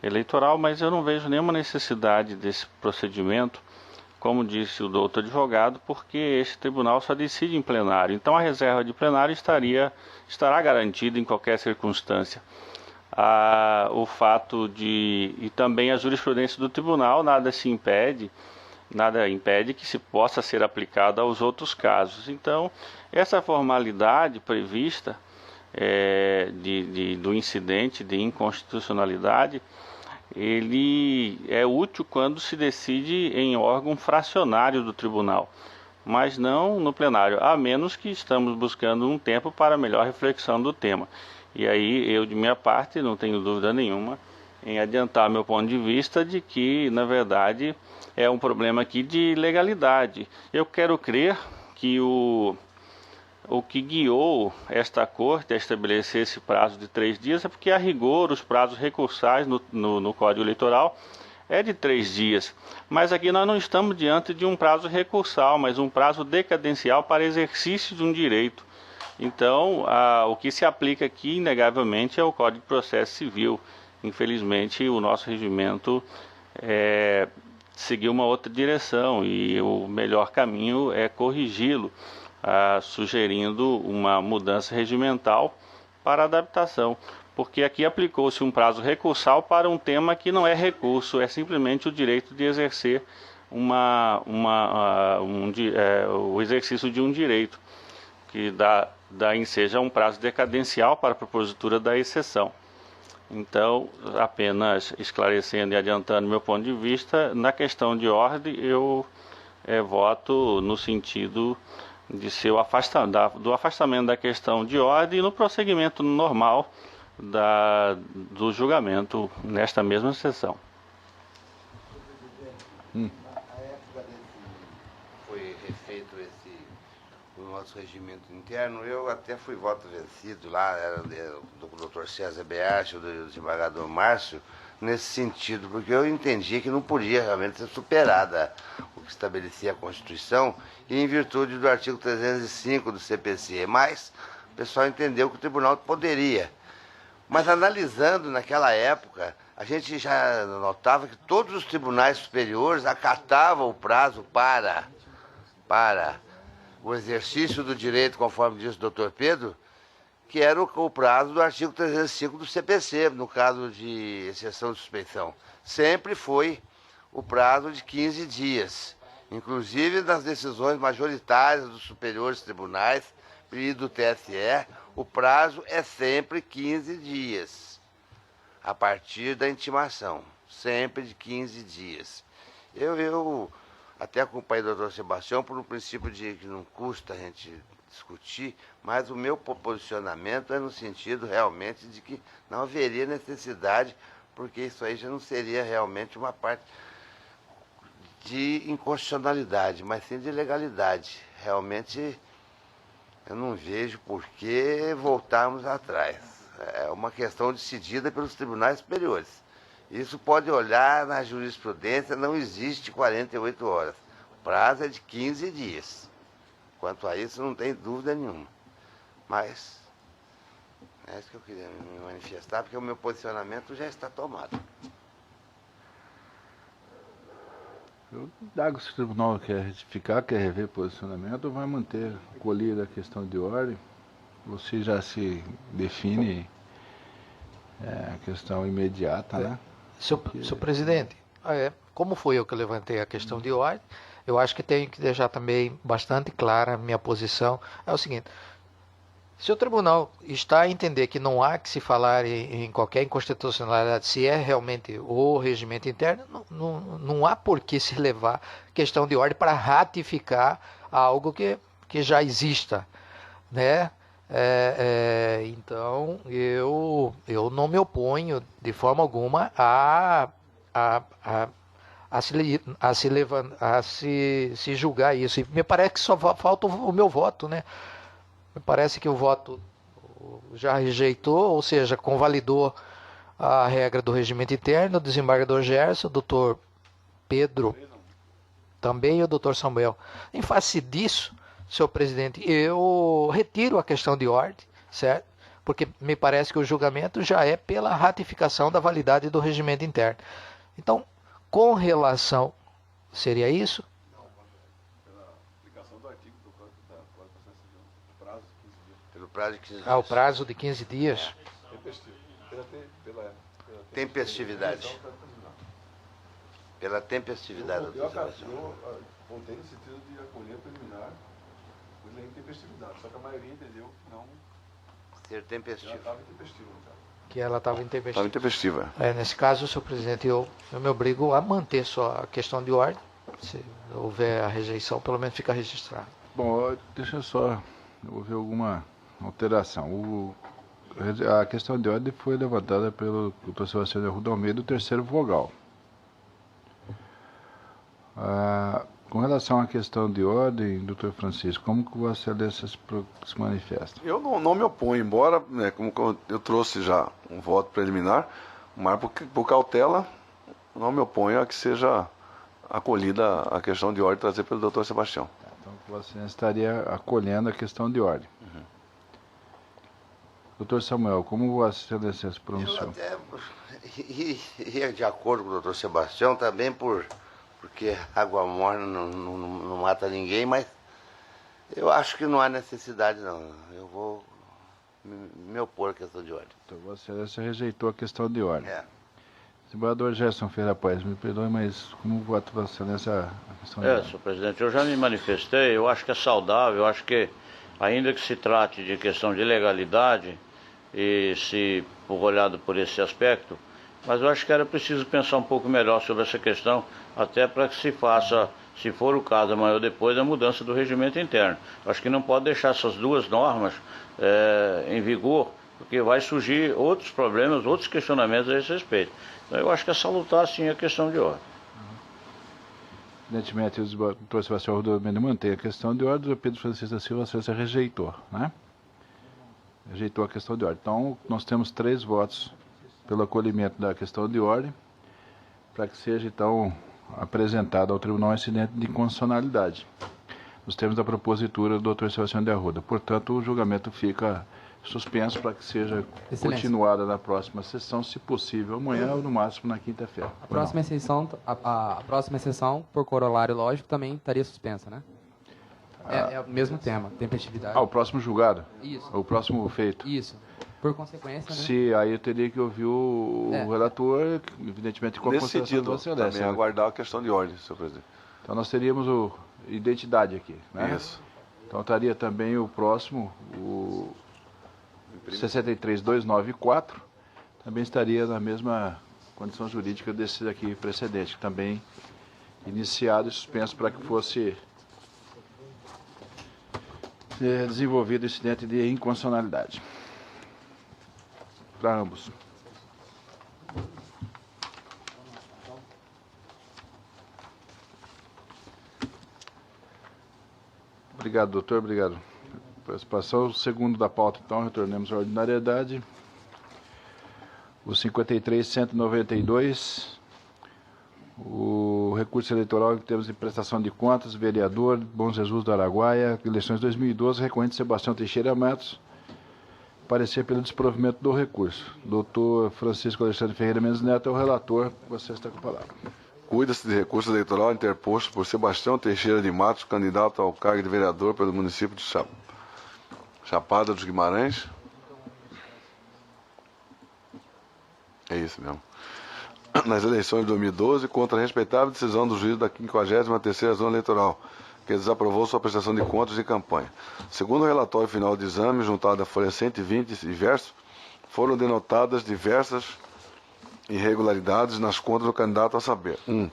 Speaker 9: Eleitoral, mas eu não vejo nenhuma necessidade desse procedimento, como disse o doutor advogado, porque este tribunal só decide em plenário. Então a reserva de plenário estará garantida em qualquer circunstância. O fato e também a jurisprudência do tribunal nada impede que se possa ser aplicada aos outros casos. Então essa formalidade prevista do incidente de inconstitucionalidade, ele é útil quando se decide em órgão fracionário do tribunal, mas não no plenário, a menos que estamos buscando um tempo para melhor reflexão do tema. E aí eu, de minha parte, não tenho dúvida nenhuma em adiantar meu ponto de vista de que, na verdade, é um problema aqui de legalidade. Eu quero crer que o que guiou esta corte a estabelecer esse prazo de 3 dias é porque, a rigor, os prazos recursais no Código Eleitoral é de 3 dias. Mas aqui nós não estamos diante de um prazo recursal, mas um prazo decadencial para exercício de um direito. Então, o que se aplica aqui, inegavelmente, é o Código de Processo Civil. Infelizmente, o nosso regimento seguiu uma outra direção e o melhor caminho é corrigi-lo, sugerindo uma mudança regimental para adaptação, porque aqui aplicou-se um prazo recursal para um tema que não é recurso, é simplesmente o direito de exercer o exercício de um direito, que daí seja um prazo decadencial para a propositura da exceção. Então, apenas esclarecendo e adiantando meu ponto de vista, na questão de ordem, eu voto no sentido de ser do afastamento da questão de ordem e no prosseguimento normal do julgamento nesta mesma sessão.
Speaker 8: Na época foi refeito o nosso regimento interno, eu até fui voto vencido lá, era do Dr. César Beache, do desembargador Márcio, nesse sentido, porque eu entendi que não podia realmente ser superada o que estabelecia a Constituição, e em virtude do artigo 305 do CPC, mas o pessoal entendeu que o tribunal poderia. Mas analisando naquela época, a gente já notava que todos os tribunais superiores acatavam o prazo para o exercício do direito, conforme disse o Dr. Pedro, que era o prazo do artigo 305 do CPC, no caso de exceção de suspeição. Sempre foi o prazo de 15 dias. Inclusive, nas decisões majoritárias dos superiores tribunais, e do TSE, o prazo é sempre 15 dias, a partir da intimação, sempre de 15 dias. Eu até acompanhei o doutor Sebastião por um princípio de que não custa a gente discutir, mas o meu posicionamento é no sentido realmente de que não haveria necessidade, porque isso aí já não seria realmente uma parte de inconstitucionalidade, mas sim de legalidade. Realmente eu não vejo por que voltarmos atrás. É uma questão decidida pelos tribunais superiores. Isso pode olhar na jurisprudência, não existe 48 horas. O prazo é de 15 dias. Quanto a isso, não tem dúvida nenhuma. Mas é isso que eu queria me manifestar, porque o meu posicionamento já está tomado.
Speaker 1: Dado que se o tribunal quer retificar, quer rever posicionamento, vai manter colhida a questão de ordem. Você já se define a questão imediata, né?
Speaker 2: Senhor presidente, como foi eu que levantei a questão de ordem, eu acho que tenho que deixar também bastante clara a minha posição. É o seguinte: se o tribunal está a entender que não há que se falar em qualquer inconstitucionalidade, se é realmente o regimento interno, não há por que se levar questão de ordem para ratificar algo que já exista, né? Então, eu não me oponho de forma alguma se julgar isso. E me parece que só falta o meu voto, né? Me parece que o voto já rejeitou, ou seja, convalidou a regra do regimento interno, o desembargador Gerson, o doutor Pedro também e o doutor Samuel. Em face disso, senhor presidente, eu retiro a questão de ordem, certo? Porque me parece que o julgamento já é pela ratificação da validade do regimento interno. Então, com relação... Seria isso?
Speaker 5: Não, pela aplicação do artigo do Código da Processo Civil, prazo de 15 dias. Pelo prazo de 15 dias.
Speaker 2: O prazo de 15 dias?
Speaker 5: Pela
Speaker 8: tempestividade. Pela tempestividade.
Speaker 5: Eu voltei no sentido de acolher preliminar por lei de tempestividade, só que a maioria entendeu que não...
Speaker 8: Ser tempestivo.
Speaker 5: Já estava intempestivo, cara.
Speaker 2: Que ela estava intempestiva.
Speaker 5: Estava intempestiva.
Speaker 2: Nesse caso, senhor presidente, eu me obrigo a manter só a questão de ordem. Se houver a rejeição, pelo menos fica registrado.
Speaker 1: Bom, deixa só houve alguma alteração. A questão de ordem foi levantada pelo doutor Sebastião de Arruda Almeida, o terceiro vogal. Com relação à questão de ordem, doutor Francisco, como que Vossa Excelência se manifesta?
Speaker 5: Eu não me oponho, embora, né, como eu trouxe já um voto preliminar, mas por cautela, não me oponho a que seja acolhida a questão de ordem trazida pelo doutor Sebastião.
Speaker 1: Então, Vossa Excelência estaria acolhendo a questão de ordem. Uhum. Doutor Samuel, como Vossa Excelência se pronunciou?
Speaker 8: E de acordo com o doutor Sebastião, também porque água morna não mata ninguém, mas eu acho que não há necessidade, não. Eu vou me opor à questão de ordem.
Speaker 1: Então, Vossa Excelência rejeitou a questão de ordem. Desembargador Gerson Ferreira Paes, me perdoe, mas como vota Vossa Excelência a questão de ordem?
Speaker 3: Senhor presidente, eu já me manifestei, eu acho que é saudável, eu acho que, ainda que se trate de questão de legalidade, e se for olhado por esse aspecto, mas eu acho que era preciso pensar um pouco melhor sobre essa questão, até para que se faça, se for o caso, amanhã ou depois, a mudança do regimento interno. Eu acho que não pode deixar essas duas normas em vigor, porque vai surgir outros problemas, outros questionamentos a esse respeito. Então eu acho que é salutar, sim, a questão de ordem.
Speaker 1: Evidentemente, o doutor Sebastião Arruda Almeida mantém a questão de ordem, o Pedro Francisco da Silva Excelência rejeitou, né? Rejeitou a questão de ordem. Então, nós temos 3 votos pelo acolhimento da questão de ordem, para que seja, então, apresentado ao Tribunal incidente de inconstitucionalidade, nos termos da propositura do Dr. Sebastião de Arruda. Portanto, o julgamento fica suspenso para que seja continuada na próxima sessão, se possível, amanhã ou no máximo na quinta-feira.
Speaker 6: A próxima sessão, por corolário lógico, também estaria suspensa, né? É o mesmo tema, tempestividade.
Speaker 1: O próximo julgado?
Speaker 6: Isso.
Speaker 1: O próximo feito?
Speaker 6: Isso. Por consequência, né?
Speaker 1: Se aí eu teria que ouvir o relator, evidentemente com a
Speaker 5: Nesse
Speaker 1: consideração
Speaker 5: sentido,
Speaker 1: da Vossa Excelência,
Speaker 5: também aguardar a questão de ordem, senhor presidente.
Speaker 1: Então nós teríamos identidade aqui, né?
Speaker 5: Isso.
Speaker 1: Então estaria também o próximo, o 63294, também estaria na mesma condição jurídica desse aqui precedente, que também iniciado e suspenso para que fosse desenvolvido o incidente de inconstitucionalidade para ambos. Obrigado, doutor. Obrigado pela participação. O segundo da pauta, então, retornemos à ordinariedade. O 53.192, o recurso eleitoral em termos de prestação de contas, vereador, Bom Jesus do Araguaia, eleições 2012, recorrente Sebastião Teixeira Matos, parecer pelo desprovimento do recurso. Doutor Francisco Alexandre Ferreira Mendes Neto é o relator. Você está com a palavra.
Speaker 5: Cuida-se de recurso eleitoral interposto por Sebastião Teixeira de Matos, candidato ao cargo de vereador pelo município de Chapada dos Guimarães. É isso mesmo. Nas eleições de 2012, contra a respeitável decisão do juiz da 53ª Zona Eleitoral, que desaprovou sua prestação de contas de campanha. Segundo o relatório final de exame, juntado à folha 120 e verso, foram denotadas diversas irregularidades nas contas do candidato, a saber: 1.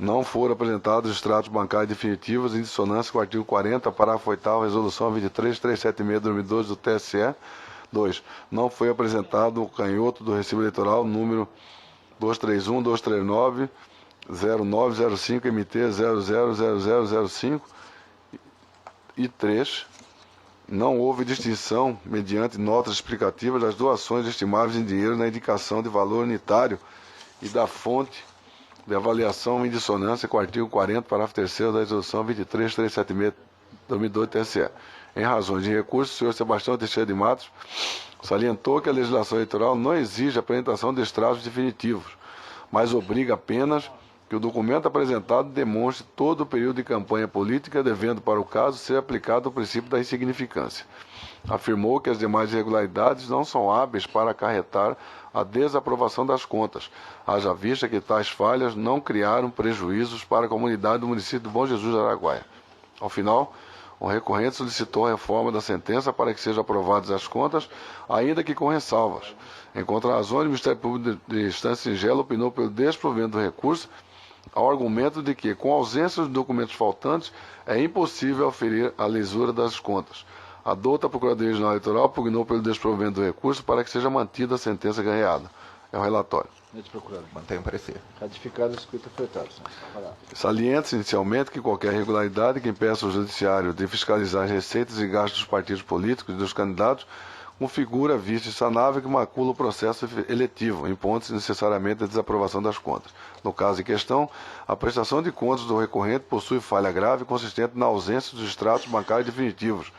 Speaker 5: Não foram apresentados extratos bancários definitivos em dissonância com o artigo 40, parágrafo 8º, resolução 23376/2012 do TSE. 2. Não foi apresentado o canhoto do recibo eleitoral número 231-239-0905 MT 000005. E 3. Não houve distinção, mediante notas explicativas, das doações estimáveis em dinheiro na indicação de valor unitário e da fonte de avaliação em dissonância com o artigo 40, parágrafo 3º da resolução 23376/2012 do TSE. Em razões de recurso, o senhor Sebastião Teixeira de Matos salientou que a legislação eleitoral não exige a apresentação de extratos definitivos, mas obriga apenas que o documento apresentado demonstre todo o período de campanha política, devendo, para o caso, ser aplicado o princípio da insignificância. Afirmou que as demais irregularidades não são hábeis para acarretar a desaprovação das contas, haja vista que tais falhas não criaram prejuízos para a comunidade do município de Bom Jesus do Araguaia. Ao final, o recorrente solicitou a reforma da sentença para que sejam aprovadas as contas, ainda que com ressalvas. Em contrarrazões, o Ministério Público de instância singela opinou pelo desprovimento do recurso, ao argumento de que, com ausência de documentos faltantes, é impossível aferir a lisura das contas. A douta Procuradoria Regional Eleitoral pugnou pelo desprovimento do recurso para que seja mantida a sentença ganhada. É o relatório.
Speaker 7: Mantém o parecer.
Speaker 1: Ratificado e escrito ofertado.
Speaker 5: Salienta-se inicialmente que qualquer irregularidade que impeça o Judiciário de fiscalizar as receitas e gastos dos partidos políticos e dos candidatos configura vício insanável que macula o processo eletivo, impondo-se necessariamente a desaprovação das contas. No caso em questão, a prestação de contas do recorrente possui falha grave consistente na ausência dos extratos bancários definitivos,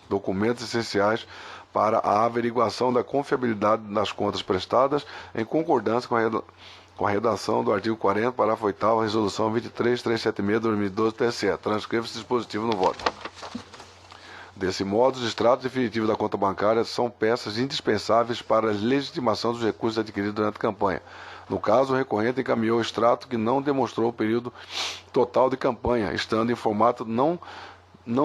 Speaker 5: documentos essenciais para a averiguação da confiabilidade das contas prestadas, em concordância com a redação do artigo 40, parágrafo 8º, resolução 23376/2012 do TSE. Transcreva-se dispositivo no voto. Desse modo, os extratos definitivos da conta bancária são peças indispensáveis para a legitimação dos recursos adquiridos durante a campanha. No caso, o recorrente encaminhou o extrato que não demonstrou o período total de campanha, estando em formato não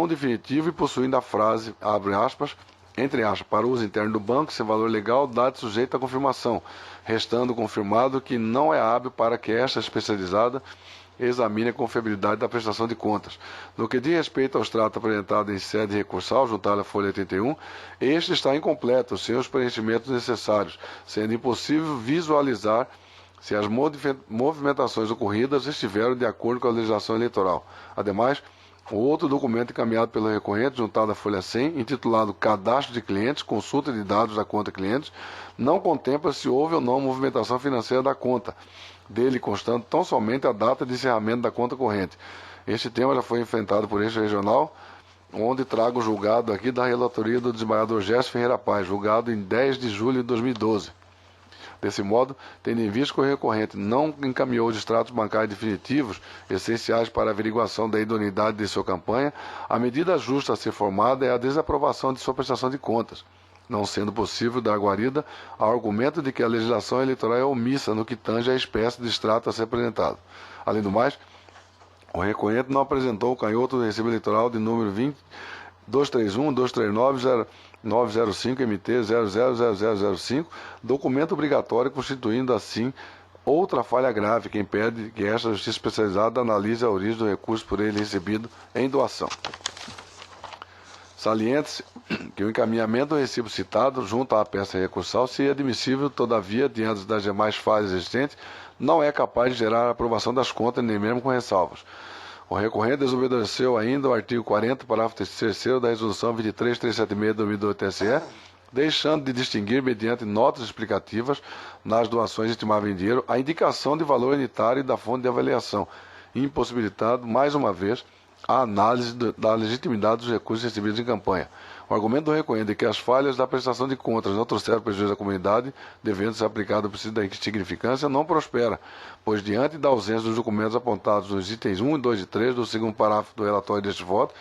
Speaker 5: definitivo e possuindo a frase, abre aspas, entre aspas, para uso interno do banco, sem valor legal, dado sujeito à confirmação, restando confirmado que não é hábil para que esta especializada examine a confiabilidade da prestação de contas. No que diz respeito ao extrato apresentado em sede recursal, juntado à folha 81, este está incompleto, sem os preenchimentos necessários, sendo impossível visualizar se as movimentações ocorridas estiveram de acordo com a legislação eleitoral. Ademais, o outro documento encaminhado pelo recorrente, juntado à folha 100, intitulado Cadastro de Clientes, Consulta de Dados da Conta Clientes, não contempla se houve ou não movimentação financeira da conta, dele constando tão somente a data de encerramento da conta corrente. Este tema já foi enfrentado por eixo regional, onde trago o julgado aqui da relatoria do desembargador Gerson Ferreira Paz, julgado em 10 de julho de 2012. Desse modo, tendo em vista que o recorrente não encaminhou os extratos bancários definitivos essenciais para a averiguação da idoneidade de sua campanha, a medida justa a ser formada é a desaprovação de sua prestação de contas, não sendo possível dar guarida ao argumento de que a legislação eleitoral é omissa no que tange à espécie de extrato a ser apresentado. Além do mais, o recorrente não apresentou o canhoto do recibo eleitoral de número 231, 239, 905 MT 000005, documento obrigatório constituindo assim outra falha grave que impede que esta justiça especializada analise a origem do recurso por ele recebido em doação. Saliente-se que o encaminhamento do recibo citado junto à peça recursal, se admissível, todavia, diante das demais falhas existentes, não é capaz de gerar a aprovação das contas, nem mesmo com ressalvas. O recorrente desobedeceu ainda o artigo 40, parágrafo 3º da Resolução 23.376/2012 TSE, deixando de distinguir, mediante notas explicativas nas doações estimáveis em dinheiro, a indicação de valor unitário e da fonte de avaliação, impossibilitado, mais uma vez, a análise da legitimidade dos recursos recebidos em campanha. O argumento do recorrente é que as falhas da prestação de contas não trouxeram prejuízo à comunidade, devendo ser aplicado o princípio da insignificância, não prospera, pois diante da ausência dos documentos apontados nos itens 1, 2 e 3 do segundo parágrafo do relatório deste voto,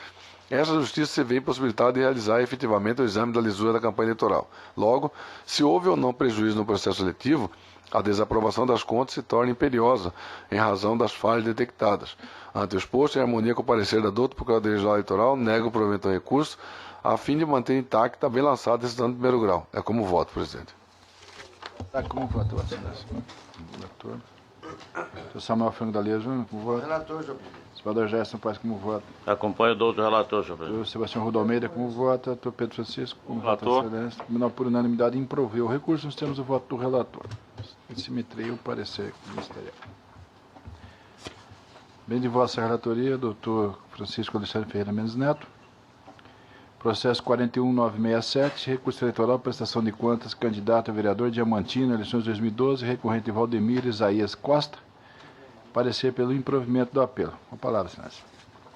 Speaker 5: esta justiça se vê impossibilitada de realizar efetivamente o exame da lisura da campanha eleitoral. Logo, se houve ou não prejuízo no processo eletivo, a desaprovação das contas se torna imperiosa, em razão das falhas detectadas. Ante o exposto, em harmonia com o parecer da doutora Procuradoria-Geral Eleitoral, nega o provimento do recurso, a fim de manter intacta a bem lançada decisão de primeiro grau. É como voto, presidente.
Speaker 1: Como voto, excelência? Relator. Senhor Samuel Franco da Lia Júnior, como voto?
Speaker 8: Relator, senhor presidente.
Speaker 1: Senador Gerson Paz, como voto?
Speaker 3: Acompanho do outro relator, senhor presidente.
Speaker 1: Senhor Sebastião Ruda Almeida, como voto? Doutor Pedro Francisco, como
Speaker 9: Relator.
Speaker 1: voto, excelência? Tribunal por unanimidade improveu o recurso, nós temos o voto do relator. Em simetria, o parecer ministerial. Bem de vossa relatoria, doutor Francisco Alexandre Ferreira Mendes Neto. Processo 41967, recurso eleitoral, prestação de contas, candidato a vereador Diamantino, eleições 2012, recorrente Valdemir Isaías Costa. Parecer pelo improvimento do apelo. Com a palavra, excelência.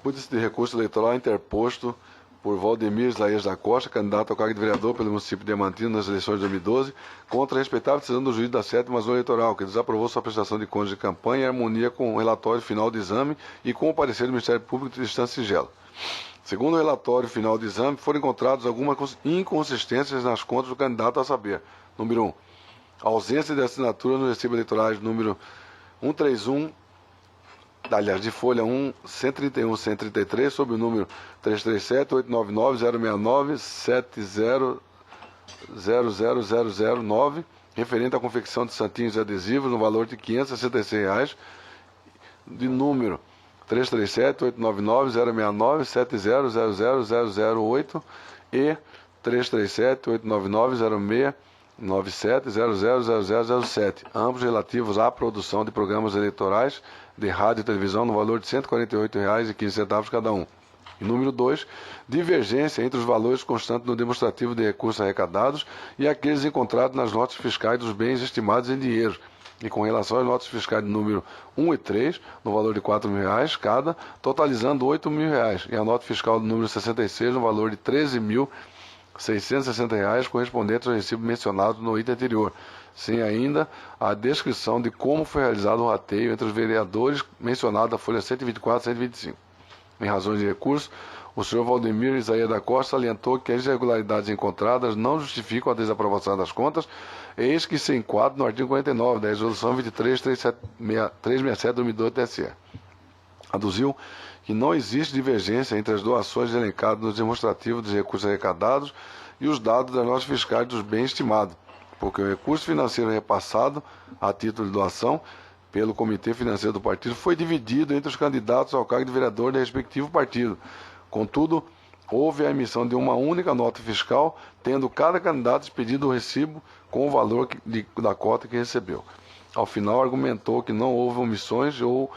Speaker 5: Cuide-se de recurso eleitoral interposto por Valdemir Isaías da Costa, candidato ao cargo de vereador pelo município de Diamantino nas eleições de 2012, contra a respeitável decisão do juiz da 7ª Zona Eleitoral, que desaprovou sua prestação de contas de campanha em harmonia com o relatório final de exame e com o parecer do Ministério Público de distância sigela. Segundo o relatório final de exame, foram encontradas algumas inconsistências nas contas do candidato, a saber: número 1, ausência de assinatura nos recibos eleitorais número 131, aliás, de folha 1, 131, 133, sob o número 337-899-069-700009, referente à confecção de santinhos e adesivos no valor de R$ 566, de número 337-899-069-70000008 e 337-899-0697-000007, ambos relativos à produção de programas eleitorais de rádio e televisão no valor de R$ 148,15 cada um. E número 2, divergência entre os valores constantes no demonstrativo de recursos arrecadados e aqueles encontrados nas notas fiscais dos bens estimados em dinheiro, e com relação às notas fiscais de número 1 e 3, no valor de R$ 4.000 cada, totalizando R$ 8.000, e a nota fiscal do número 66, no valor de R$ 13.660, correspondentes ao recibo mencionado no item anterior, sem ainda a descrição de como foi realizado o rateio entre os vereadores mencionado na folha 124 e 125. Em razões de recurso, o senhor Valdemir Isaías da Costa salientou que as irregularidades encontradas não justificam a desaprovação das contas, eis que se enquadra no artigo 49 da Resolução 23.367/2012 TSE. Aduziu que não existe divergência entre as doações elencadas nos demonstrativos dos recursos arrecadados e os dados das notas fiscais dos bens estimados, porque o recurso financeiro repassado a título de doação pelo Comitê Financeiro do Partido foi dividido entre os candidatos ao cargo de vereador do respectivo partido. Contudo, houve a emissão de uma única nota fiscal, tendo cada candidato expedido o recibo com o valor da cota que recebeu. Ao final, argumentou que não houve omissões ou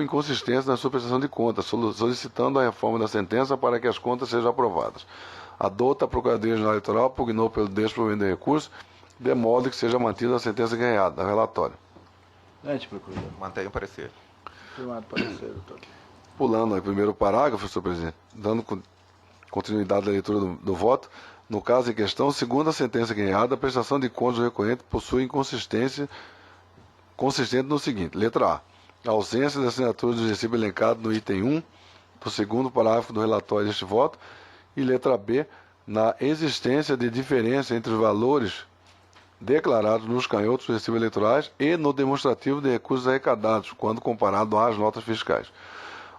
Speaker 5: inconsistências na sua prestação de contas, solicitando a reforma da sentença para que as contas sejam aprovadas. A douta Procuradoria-Geral Eleitoral pugnou pelo desprovimento de recurso, de modo que seja mantida a sentença ganhada. Relatório.
Speaker 7: Mantenho o parecer.
Speaker 5: Pulando o primeiro parágrafo, senhor presidente, dando continuidade à leitura do voto, no caso em questão, segundo a sentença ganhada, a prestação de contas do recorrente possui inconsistência consistente no seguinte: letra A, a ausência de assinatura do recibo elencado no item 1 do segundo parágrafo do relatório deste voto, e letra B, na existência de diferença entre os valores declarados nos canhotos dos recibos eleitorais e no demonstrativo de recursos arrecadados, quando comparado às notas fiscais.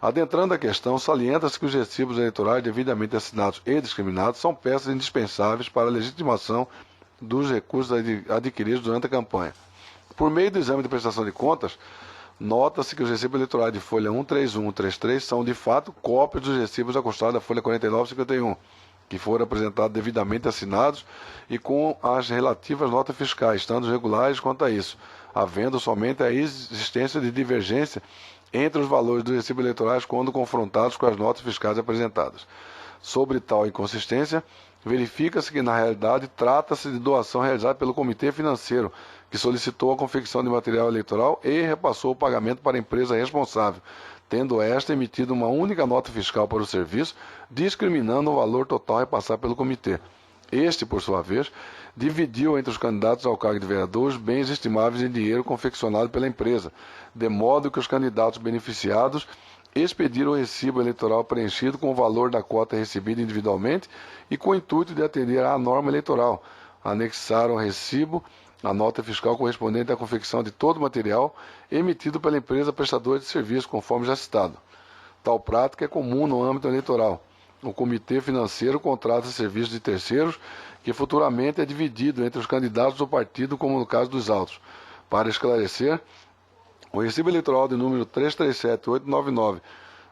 Speaker 5: Adentrando a questão, salienta-se que os recibos eleitorais devidamente assinados e discriminados são peças indispensáveis para a legitimação dos recursos adquiridos durante a campanha. Por meio do exame de prestação de contas, nota-se que os recibos eleitorais de folha 131 e 133 são, de fato, cópias dos recibos acusados da folha 49 e 51, que foram apresentados devidamente assinados e com as relativas notas fiscais, estando regulares quanto a isso, havendo somente a existência de divergência entre os valores dos recibos eleitorais quando confrontados com as notas fiscais apresentadas. Sobre tal inconsistência, verifica-se que, na realidade, trata-se de doação realizada pelo Comitê Financeiro, que solicitou a confecção de material eleitoral e repassou o pagamento para a empresa responsável, tendo esta emitido uma única nota fiscal para o serviço, discriminando o valor total repassado pelo comitê. Este, por sua vez, dividiu entre os candidatos ao cargo de vereador os bens estimáveis em dinheiro confeccionado pela empresa, de modo que os candidatos beneficiados expediram o recibo eleitoral preenchido com o valor da cota recebida individualmente e com o intuito de atender à norma eleitoral. Anexaram o recibo a nota fiscal correspondente à confecção de todo o material emitido pela empresa prestadora de serviço, conforme já citado. Tal prática é comum no âmbito eleitoral. O Comitê Financeiro contrata serviços de terceiros, que futuramente é dividido entre os candidatos do partido, como no caso dos autos. Para esclarecer, o recibo eleitoral de número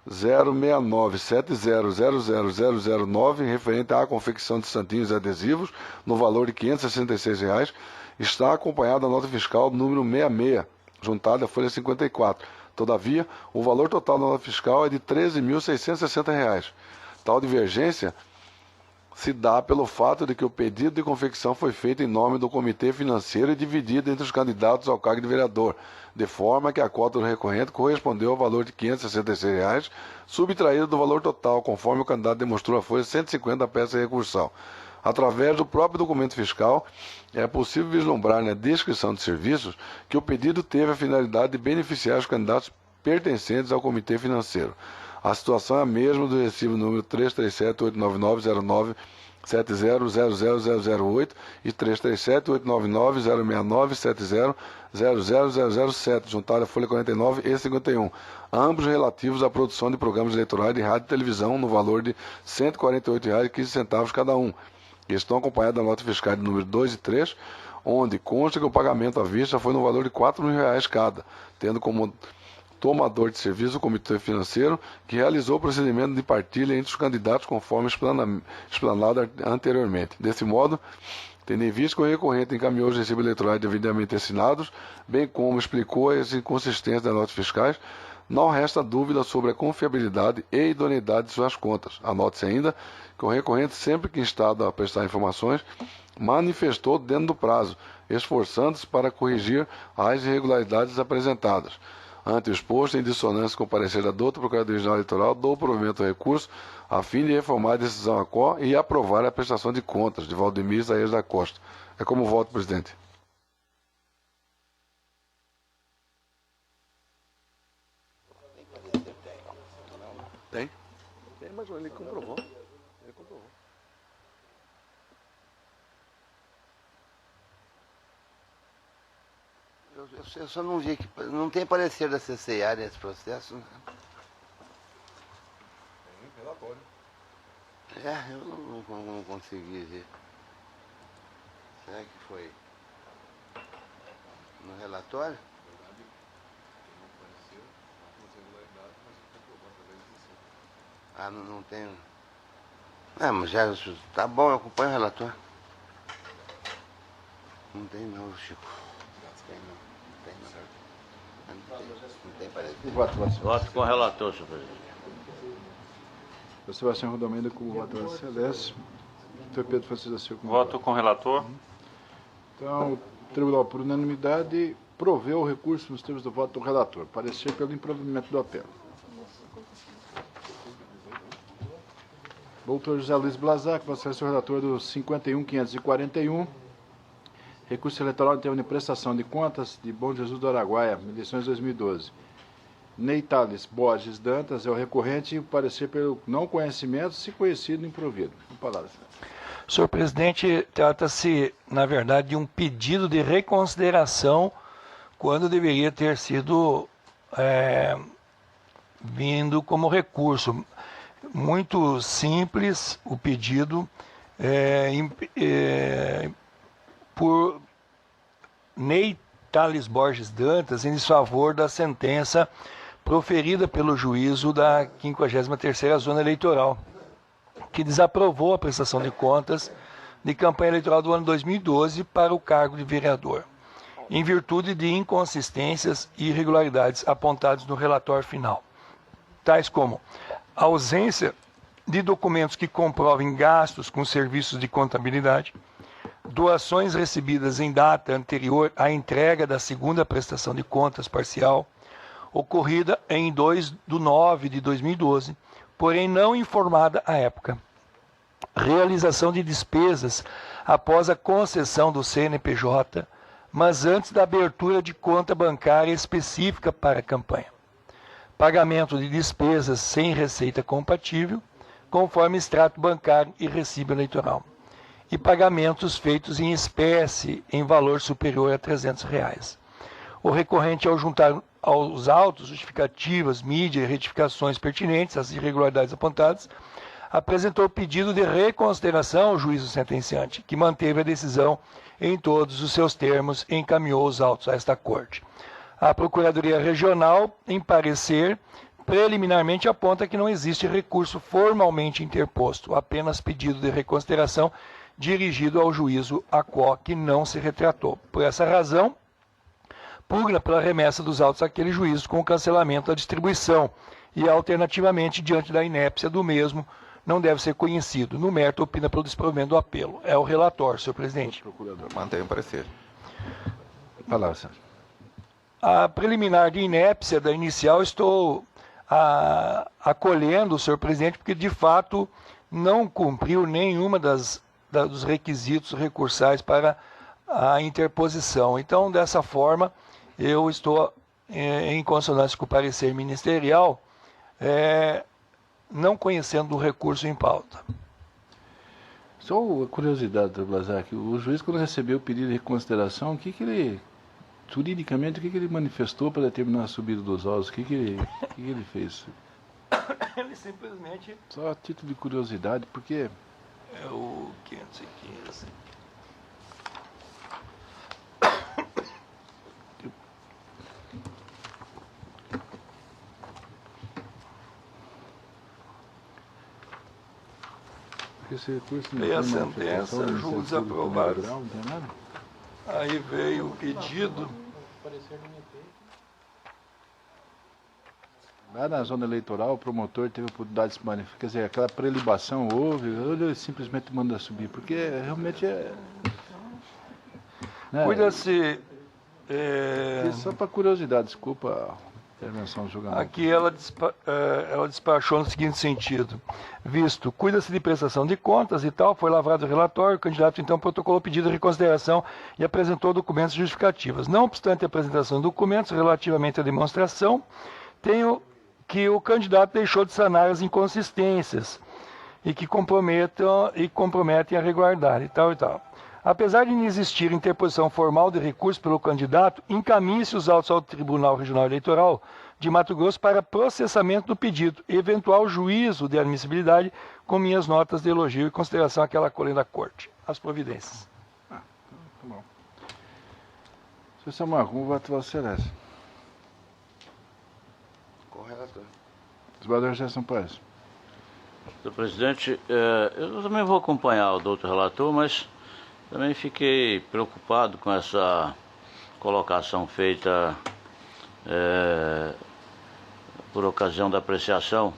Speaker 5: 337-899-069-70000009, referente à confecção de santinhos e adesivos, no valor de R$ 566, está acompanhado da nota fiscal número 66, juntada à folha 54. Todavia, o valor total da nota fiscal é de R$ 13.660. Tal divergência se dá pelo fato de que o pedido de confecção foi feito em nome do Comitê Financeiro e dividido entre os candidatos ao cargo de vereador, de forma que a cota do recorrente correspondeu ao valor de R$ 566, subtraído do valor total, conforme o candidato demonstrou a folha 150 da peça recursal. Através do próprio documento fiscal, é possível vislumbrar na descrição de serviços que o pedido teve a finalidade de beneficiar os candidatos pertencentes ao Comitê Financeiro. A situação é a mesma do recibo número 337-899-09-70-00008 e 337-899-069-70-00007, juntado à folha 49 e 51, ambos relativos à produção de programas eleitorais de rádio e televisão no valor de R$ 148,15 cada um. Estão acompanhados da nota fiscal de número 2 e 3, onde consta que o pagamento à vista foi no valor de R$ 4.000 cada, tendo como tomador de serviço o Comitê Financeiro, que realizou o procedimento de partilha entre os candidatos conforme explanado anteriormente. Desse modo, tendo em vista que o recorrente encaminhou os recibos eleitorais devidamente assinados, bem como explicou as inconsistências das notas fiscais, não resta dúvida sobre a confiabilidade e idoneidade de suas contas. Anote-se ainda que o recorrente, sempre que instado a prestar informações, manifestou dentro do prazo, esforçando-se para corrigir as irregularidades apresentadas. Ante o exposto, em dissonância com o parecer da douta Procuradoria-Geral Eleitoral, dou provimento ao recurso, a fim de reformar a decisão ACO e aprovar a prestação de contas de Valdemir Isaías da Costa. É como voto, presidente. Tem? Tem, mas ele comprovou. Ele comprovou.
Speaker 8: Eu só não vi que não tem parecer da CCA nesse processo. Né?
Speaker 5: Tem relatório.
Speaker 8: Eu não consegui ver. Será que foi no relatório? Não tem. Mas já tá bom, eu acompanho o relatório. Não tem não, Chico. Não tem parecer.
Speaker 3: Voto com o relator, senhor presidente.
Speaker 1: O Sebastião Rodomenda com o voto Celeste. Doutor Pedro Francisco da Silva com o
Speaker 9: Voto com o relator.
Speaker 1: Então, o Tribunal, por unanimidade, proveu o recurso nos termos do voto do relator. Parecer pelo improvimento do apelo. Doutor José Luiz Blazac, Vossa Excelência, o relator do 51.541. Recurso eleitoral em termos de prestação de contas de Bom Jesus do Araguaia, eleições 2012. Neitales Borges Dantas é o recorrente e o parecer pelo não conhecimento, se conhecido, improvido. Com palavras.
Speaker 4: Senhor presidente, trata-se, na verdade, de um pedido de reconsideração quando deveria ter sido vindo como recurso. Muito simples o pedido por Ney Thales Borges Dantas em desfavor da sentença proferida pelo juízo da 53ª Zona Eleitoral, que desaprovou a prestação de contas de campanha eleitoral do ano 2012 para o cargo de vereador, em virtude de inconsistências e irregularidades apontadas no relatório final, tais como a ausência de documentos que comprovem gastos com serviços de contabilidade, doações recebidas em data anterior à entrega da segunda prestação de contas parcial, ocorrida em 2/9/2012, porém não informada à época. Realização de despesas após a concessão do CNPJ, mas antes da abertura de conta bancária específica para a campanha. Pagamento de despesas sem receita compatível, conforme extrato bancário e recibo eleitoral. E pagamentos feitos em espécie em valor superior a R$ 300. O recorrente, ao juntar aos autos justificativas, mídia e retificações pertinentes às irregularidades apontadas, apresentou pedido de reconsideração ao juízo sentenciante, que manteve a decisão em todos os seus termos e encaminhou os autos a esta Corte. A Procuradoria Regional, em parecer, preliminarmente aponta que não existe recurso formalmente interposto, apenas pedido de reconsideração dirigido ao juízo ACO, que não se retratou. Por essa razão, pugna pela remessa dos autos àquele juízo com o cancelamento da distribuição e, alternativamente, diante da inépcia do mesmo, não deve ser conhecido. No mérito, opina pelo desprovimento do apelo. É o relator, senhor presidente.
Speaker 7: Mantenho o parecer.
Speaker 1: Palavra, senhor.
Speaker 4: A preliminar de inépcia da inicial estou acolhendo o senhor presidente, porque de fato não cumpriu nenhuma dos requisitos recursais para a interposição. Então, dessa forma, eu estou em consonância com o parecer ministerial, não conhecendo o recurso em pauta.
Speaker 1: Só uma curiosidade, Blazak, o juiz, quando recebeu o pedido de reconsideração, juridicamente, o que ele manifestou para determinar a subida dos autos? O que ele fez?
Speaker 4: Ele simplesmente...
Speaker 1: Só a título de curiosidade, porque...
Speaker 4: É o 515.
Speaker 1: Esse recurso
Speaker 4: veio a sentença, julgos aprovados. Aí veio o pedido.
Speaker 1: Lá na zona eleitoral, o promotor teve a oportunidade de se manifestar. Quer dizer, aquela prelibação houve, ele simplesmente manda subir, porque realmente é. Né?
Speaker 4: Cuida-se.
Speaker 1: Só para curiosidade, desculpa a intervenção do julgamento.
Speaker 4: Aqui ela despachou no seguinte sentido: visto, cuida-se de prestação de contas e tal, foi lavrado o relatório, o candidato então protocolou pedido de reconsideração e apresentou documentos justificativos. Não obstante a apresentação de documentos relativamente à demonstração, tenho que o candidato deixou de sanar as inconsistências e que comprometem a regularidade e tal e tal. Apesar de não existir interposição formal de recurso pelo candidato, encaminhe-se os autos ao Tribunal Regional Eleitoral de Mato Grosso para processamento do pedido, eventual juízo de admissibilidade, com minhas notas de elogio e consideração àquela acolhendo da Corte. As providências.
Speaker 1: Tá bom. Senhor Samuel, como vai atuar o Celeste?
Speaker 8: Com o relator.
Speaker 1: Desembargador Gerson Paes.
Speaker 3: Senhor presidente, eu também vou acompanhar o doutor relator, mas também fiquei preocupado com essa colocação feita por ocasião da apreciação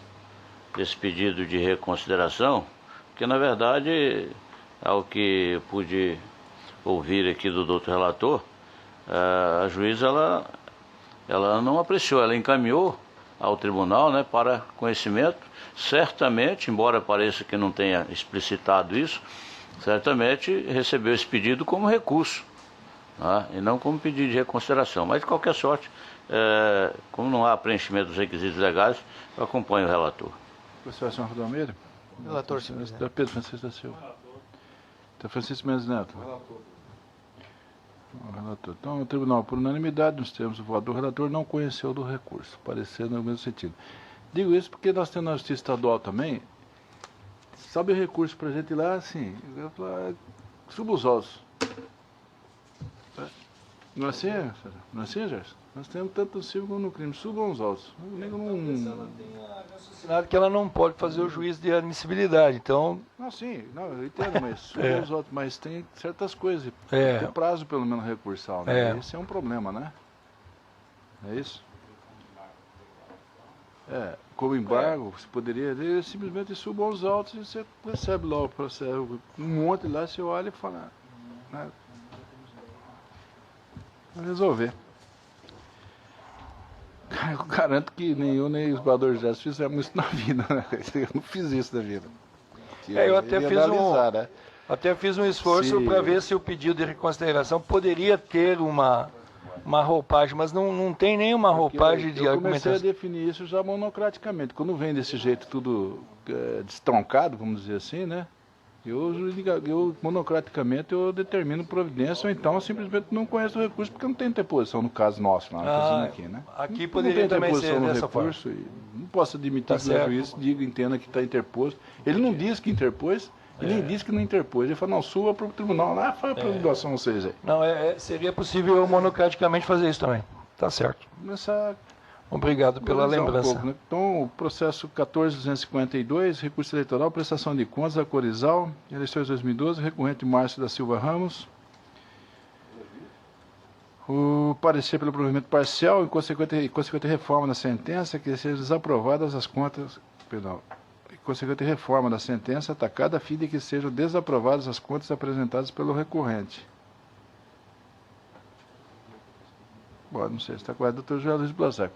Speaker 3: desse pedido de reconsideração, porque na verdade, ao que eu pude ouvir aqui do doutor relator, a juíza ela não apreciou, ela encaminhou ao tribunal, né, para conhecimento, certamente, embora pareça que não tenha explicitado isso, certamente recebeu esse pedido como recurso, né, e não como pedido de reconsideração. Mas, de qualquer sorte, como não há preenchimento dos requisitos legais, eu acompanho o relator.
Speaker 1: Consideração Rodrigo Almeida.
Speaker 2: Relator, senhor presidente.
Speaker 1: Pedro Francisco da Silva. Então, Francisco Mendes Neto. Relator. Então, o tribunal, por unanimidade, nos termos do voto do relator, não conheceu do recurso, parecendo no mesmo sentido. Digo isso porque nós temos na Justiça Estadual também, sabe o recurso para a gente ir lá, assim, suba os autos. Não é assim, não é assim, Gerson? Nós temos tanto no civil como no crime, subam os autos.
Speaker 4: Que ela não pode fazer o juízo de admissibilidade, então...
Speaker 1: Não, sim, não, eu entendo, mas subam os autos, mas tem certas coisas,
Speaker 4: É.
Speaker 1: tem prazo pelo menos recursal, né? Esse é um problema, né? É isso? Como embargo, você poderia ele simplesmente subam os autos e você recebe lá o processo, um monte lá, você olha e fala, né? Vai resolver. Eu garanto que nem eu nem os Bador Gerson fizemos isso na vida, né? Eu não fiz isso na vida.
Speaker 4: Eu até fiz um esforço para ver se o pedido de reconsideração poderia ter uma roupagem, mas não tem nenhuma roupagem de argumentação.
Speaker 1: Eu comecei a definir isso já monocraticamente. Quando vem desse jeito tudo destroncado, vamos dizer assim, né? Eu monocraticamente eu determino providência, ou então simplesmente não conheço o recurso, porque não tem interposição no caso nosso, lá aqui, né?
Speaker 4: Aqui poderia também ser dessa forma.
Speaker 1: Não posso admitir que o juiz entenda que está interposto. Ele não diz que interpôs, ele nem diz que não interpôs. Ele fala, não, suba para o tribunal, lá faz a providência vocês aí.
Speaker 4: Não, seria possível monocraticamente fazer isso também. Tá certo. Obrigado pela lembrança.
Speaker 1: Pouco, né? Então, o processo 14.252, recurso eleitoral, prestação de contas da Corizal, eleições 2012, recorrente Márcio da Silva Ramos. O parecer pelo provimento parcial e consequente reforma da sentença, que sejam desaprovadas as contas, consequente reforma da sentença atacada a fim de que sejam desaprovadas as contas apresentadas pelo recorrente. Bom, não sei, está correto, doutor José Luiz Blazac.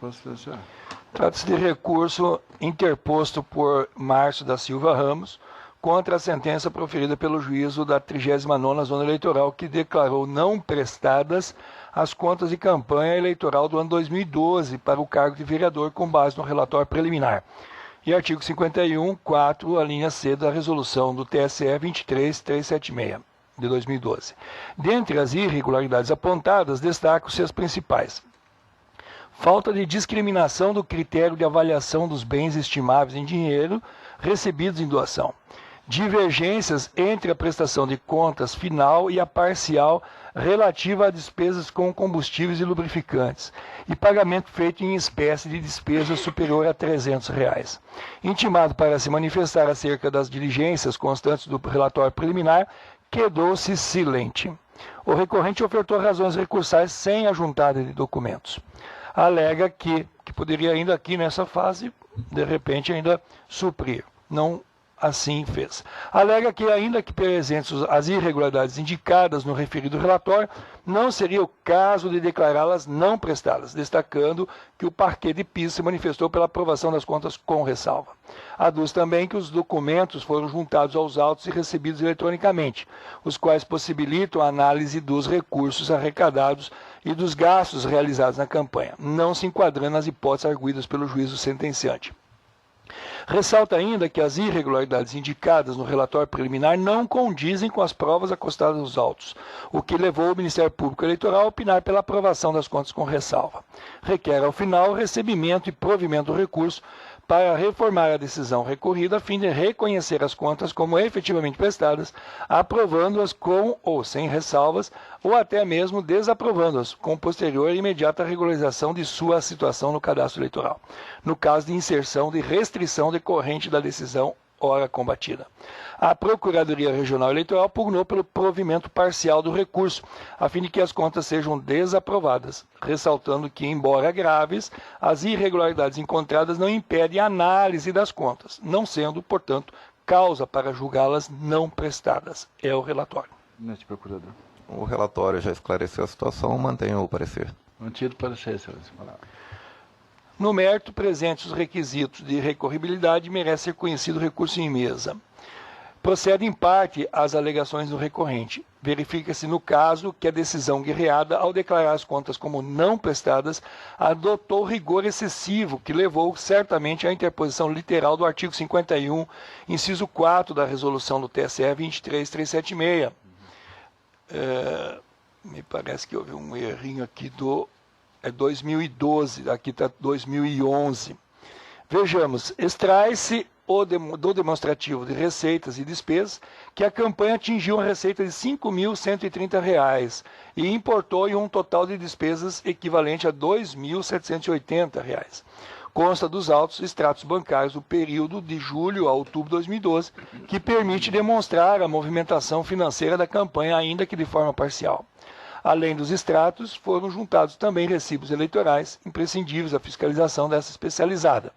Speaker 4: Trata-se de recurso interposto por Márcio da Silva Ramos contra a sentença proferida pelo juízo da 39ª Zona Eleitoral, que declarou não prestadas as contas de campanha eleitoral do ano 2012 para o cargo de vereador com base no relatório preliminar. E artigo 51, 4, a linha C da resolução do TSE 23376. De 2012. Dentre as irregularidades apontadas, destacam-se as principais. Falta de discriminação do critério de avaliação dos bens estimáveis em dinheiro recebidos em doação. Divergências entre a prestação de contas final e a parcial relativa a despesas com combustíveis e lubrificantes e pagamento feito em espécie de despesa superior a R$300. Intimado para se manifestar acerca das diligências constantes do relatório preliminar, quedou-se silente. O recorrente ofertou razões recursais sem a juntada de documentos. Alega que poderia ainda aqui nessa fase, de repente, ainda suprir. Não assim fez. Alega que, ainda que presentes as irregularidades indicadas no referido relatório, não seria o caso de declará-las não prestadas, destacando que o parquê de Pisa se manifestou pela aprovação das contas com ressalva. Aduz também que os documentos foram juntados aos autos e recebidos eletronicamente, os quais possibilitam a análise dos recursos arrecadados e dos gastos realizados na campanha, não se enquadrando nas hipóteses arguidas pelo juízo sentenciante. Ressalta ainda que as irregularidades indicadas no relatório preliminar não condizem com as provas acostadas nos autos, o que levou o Ministério Público Eleitoral a opinar pela aprovação das contas com ressalva. Requer, ao final, o recebimento e provimento do recurso para reformar a decisão recorrida a fim de reconhecer as contas como efetivamente prestadas, aprovando-as com ou sem ressalvas, ou até mesmo desaprovando-as, com posterior e imediata regularização de sua situação no cadastro eleitoral, no caso de inserção de restrição decorrente da decisão ora combatida. A Procuradoria Regional Eleitoral pugnou pelo provimento parcial do recurso, a fim de que as contas sejam desaprovadas, ressaltando que, embora graves, as irregularidades encontradas não impedem a análise das contas, não sendo, portanto, causa para julgá-las não prestadas. É o relatório.
Speaker 1: Procurador.
Speaker 7: O relatório já esclareceu a situação, mantenha o parecer.
Speaker 1: Mantido o parecer, excelência.
Speaker 4: No mérito, presentes os requisitos de recorribilidade, merece ser conhecido o recurso em mesa. Procede em parte às alegações do recorrente. Verifica-se no caso que a decisão guerreada, ao declarar as contas como não prestadas, adotou rigor excessivo, que levou certamente à interposição literal do artigo 51, inciso 4 da resolução do TSE 23376. Me parece que houve um errinho aqui 2012, aqui está 2011. Vejamos, extrai-se do demonstrativo de receitas e despesas que a campanha atingiu uma receita de R$ 5.130 e importou em um total de despesas equivalente a R$ 2.780. Consta dos autos extratos bancários do período de julho a outubro de 2012, que permite demonstrar a movimentação financeira da campanha, ainda que de forma parcial. Além dos extratos, foram juntados também recibos eleitorais, imprescindíveis à fiscalização dessa especializada,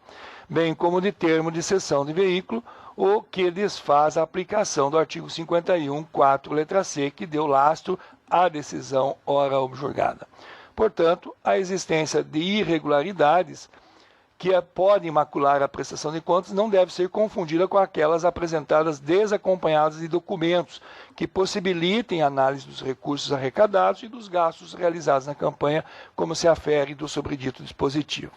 Speaker 4: bem como de termo de cessão de veículo, o que desfaz a aplicação do artigo 51(4), letra C, que deu lastro à decisão ora objurgada. Portanto, a existência de irregularidades que podem macular a prestação de contas não deve ser confundida com aquelas apresentadas desacompanhadas de documentos que possibilitem a análise dos recursos arrecadados e dos gastos realizados na campanha, como se afere do sobredito dispositivo.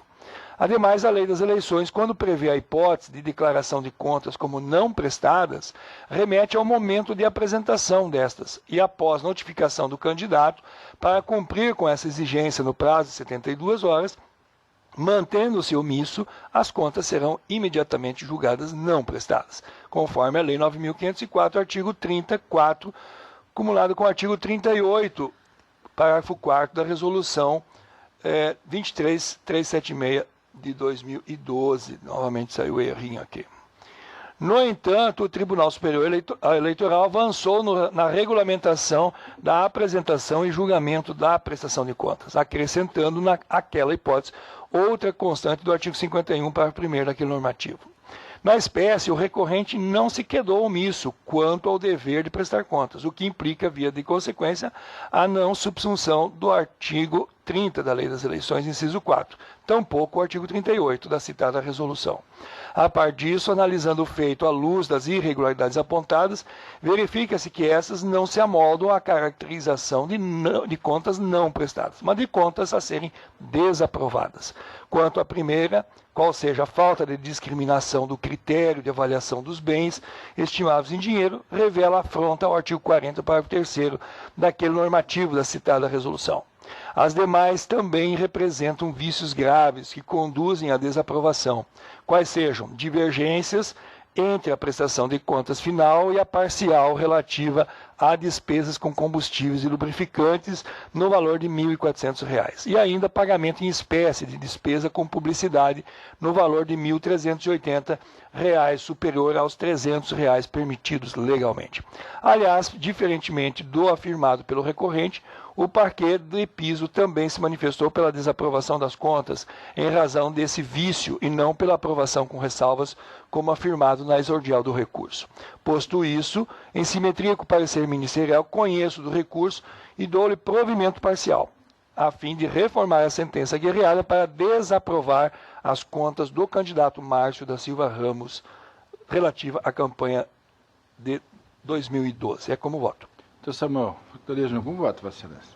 Speaker 4: Ademais, a Lei das Eleições, quando prevê a hipótese de declaração de contas como não prestadas, remete ao momento de apresentação destas e após notificação do candidato para cumprir com essa exigência no prazo de 72 horas, mantendo-se omisso, as contas serão imediatamente julgadas não prestadas, conforme a Lei 9.504, artigo 34, cumulado com o artigo 38, parágrafo 4º da Resolução 23376 de 2012. Novamente saiu o errinho aqui. No entanto, o Tribunal Superior Eleitoral avançou na regulamentação da apresentação e julgamento da prestação de contas, acrescentando naquela hipótese outra constante do artigo 51, parágrafo 1º daquele normativo. Na espécie, o recorrente não se quedou omisso quanto ao dever de prestar contas, o que implica, via de consequência, a não subsunção do artigo 30 da Lei das Eleições, inciso 4, tampouco o artigo 38 da citada resolução. A par disso, analisando o feito à luz das irregularidades apontadas, verifica-se que essas não se amoldam à caracterização de contas não prestadas, mas de contas a serem desaprovadas. Quanto à primeira, qual seja a falta de discriminação do critério de avaliação dos bens estimados em dinheiro, revela afronta ao artigo 40, parágrafo 3º daquele normativo da citada resolução. As demais também representam vícios graves que conduzem à desaprovação, quais sejam divergências entre a prestação de contas final e a parcial relativa a despesas com combustíveis e lubrificantes no valor de R$ 1.400, e ainda pagamento em espécie de despesa com publicidade no valor de R$ 1.380, superior aos R$ 300 permitidos legalmente. Aliás, diferentemente do afirmado pelo recorrente, o parquê de piso também se manifestou pela desaprovação das contas em razão desse vício e não pela aprovação com ressalvas, como afirmado na exordial do recurso. Posto isso, em simetria com o parecer ministerial, conheço do recurso e dou-lhe provimento parcial, a fim de reformar a sentença guerreada para desaprovar as contas do candidato Márcio da Silva Ramos relativa à campanha de 2012. É como voto.
Speaker 1: Então, Samuel, autoriza como voto, Vossa Excelência?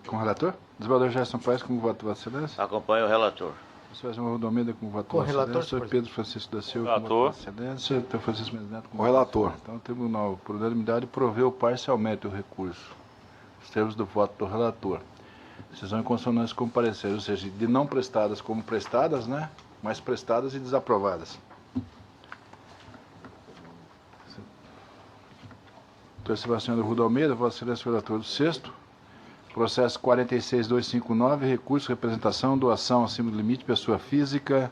Speaker 1: Com o relator? Desembargador Gerson Paes, como voto, Vossa Excelência?
Speaker 3: Acompanho o relator.
Speaker 1: Professor Samuel Almeida, como voto,
Speaker 2: Com
Speaker 1: Vossa
Speaker 2: relator,
Speaker 1: Excelência? Pedro Francisco da Silva,
Speaker 9: relator.
Speaker 1: como voto, Vossa Excelência? Dr. Francisco Mendes Neto, como
Speaker 5: Com relator.
Speaker 1: voto. Então, o Tribunal, por unanimidade, proveu parcialmente o recurso, os termos do voto do relator. Decisão em consonância com o parecer, ou seja, de não prestadas como prestadas, né? Mas prestadas e desaprovadas. Doutor Sebastião do Ruda Almeida, Vossa Excelência, relator do sexto. Processo 46259, recurso, representação, doação acima do limite, pessoa física.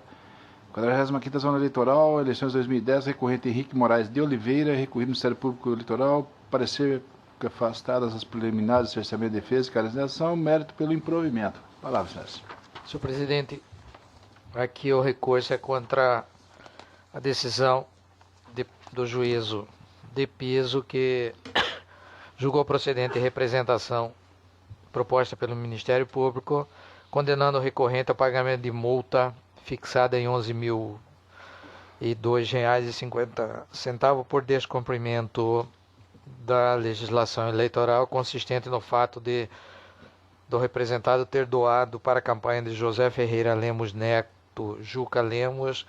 Speaker 1: 45ª Zona Eleitoral, eleições 2010, recorrente Henrique Moraes de Oliveira, recorrido do Ministério Público Eleitoral, parecer afastadas as preliminares de cerceamento de defesa e caracterização, mérito pelo improvimento. Palavra, Excelência.
Speaker 2: Senhor presidente, aqui o recurso é contra a decisão do juízo de piso que julgou procedente a representação proposta pelo Ministério Público, condenando o recorrente ao pagamento de multa fixada em R$ 11.002,50 por descumprimento da legislação eleitoral, consistente no fato do representado ter doado para a campanha de José Ferreira Lemos Neto Juca Lemos,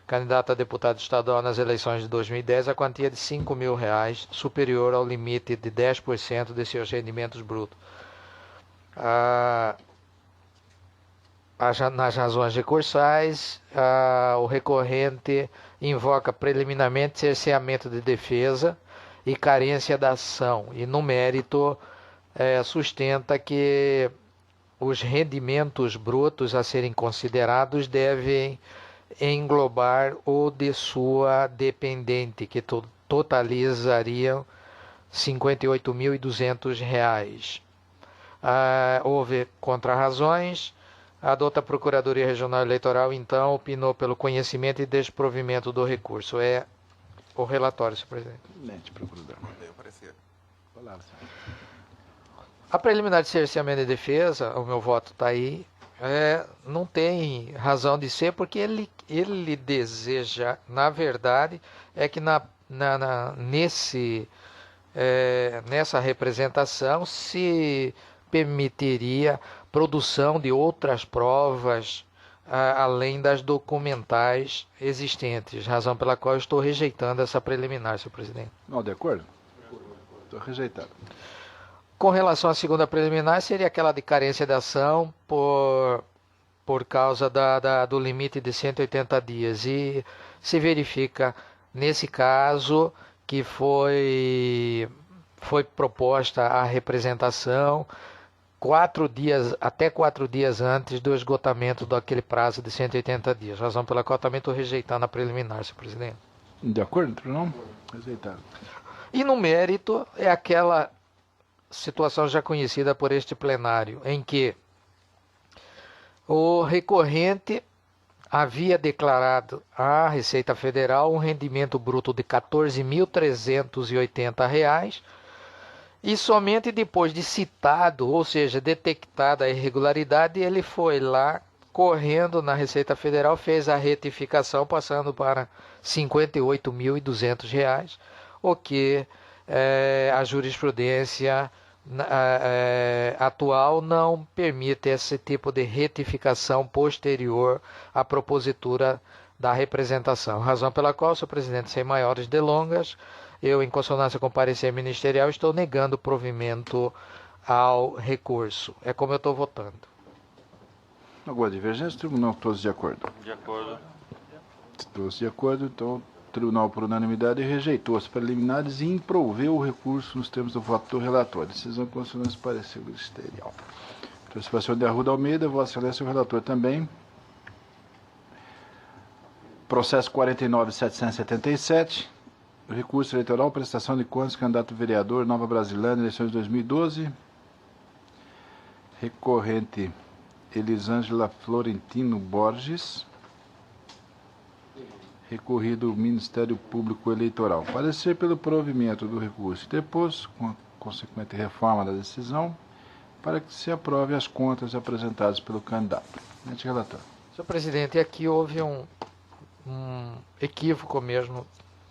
Speaker 2: candidato a deputado estadual nas eleições de 2010, a quantia de R$ 5.000, superior ao limite de 10% de seus rendimentos brutos. nas razões recursais, o recorrente invoca preliminarmente cerceamento de defesa e carência da ação, e no mérito sustenta que os rendimentos brutos a serem considerados devem englobar o de sua dependente, que totalizariam R$ 58.200. Houve contrarrazões. A douta Procuradoria Regional Eleitoral, então, opinou pelo conhecimento e desprovimento do recurso. É o relatório, senhor presidente. A preliminar de cerceamento de defesa, o meu voto está aí, não tem razão de ser, porque ele deseja, na verdade, que nessa representação se permitiria produção de outras provas além das documentais existentes, razão pela qual eu estou rejeitando essa preliminar, senhor presidente.
Speaker 1: Não, de acordo? Estou rejeitado.
Speaker 2: Com relação à segunda preliminar, seria aquela de carência de ação por causa do limite de 180 dias. E se verifica, nesse caso, que foi proposta a representação até 4 dias antes do esgotamento daquele prazo de 180 dias. Razão pela qual também estou rejeitando a preliminar, senhor presidente.
Speaker 1: De acordo, não? Rejeitado.
Speaker 2: E no mérito, é aquela situação já conhecida por este plenário, em que o recorrente havia declarado à Receita Federal um rendimento bruto de R$ 14.380, e somente depois de citado, ou seja, detectada a irregularidade, ele foi lá correndo na Receita Federal, fez a retificação passando para R$ 58.200, o que a jurisprudência atual não permite esse tipo de retificação posterior à propositura da representação. Razão pela qual, senhor presidente, sem maiores delongas, eu, em consonância com o parecer ministerial, estou negando o provimento ao recurso. É como eu estou votando.
Speaker 1: Alguma divergência? Tribunal, todos de acordo?
Speaker 9: De acordo.
Speaker 1: Todos de acordo, então o Tribunal, por unanimidade, rejeitou as preliminares e improveu o recurso nos termos do voto do relator. Decisão com consonância do parecer ministerial. Participação de Arruda Almeida, Vossa Excelência, o relator também. Processo 49.777. Recurso eleitoral, prestação de contas, candidato vereador, Nova Brasilândia, eleições de 2012. Recorrente Elisângela Florentino Borges. Recorrido Ministério Público Eleitoral. Parecer pelo provimento do recurso interposto, com a consequente reforma da decisão, para que se aprove as contas apresentadas pelo candidato. Relator.
Speaker 2: Senhor presidente, aqui houve um equívoco mesmo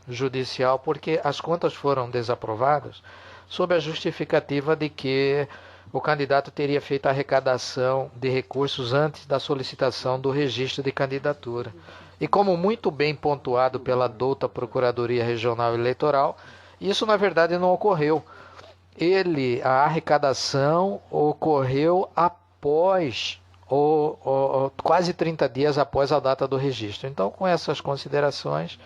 Speaker 2: judicial, porque as contas foram desaprovadas sob a justificativa de que o candidato teria feito a arrecadação de recursos antes da solicitação do registro de candidatura. E como muito bem pontuado pela douta Procuradoria Regional Eleitoral, isso na verdade não ocorreu. A arrecadação ocorreu após, quase 30 dias após a data do registro. Então, com essas considerações,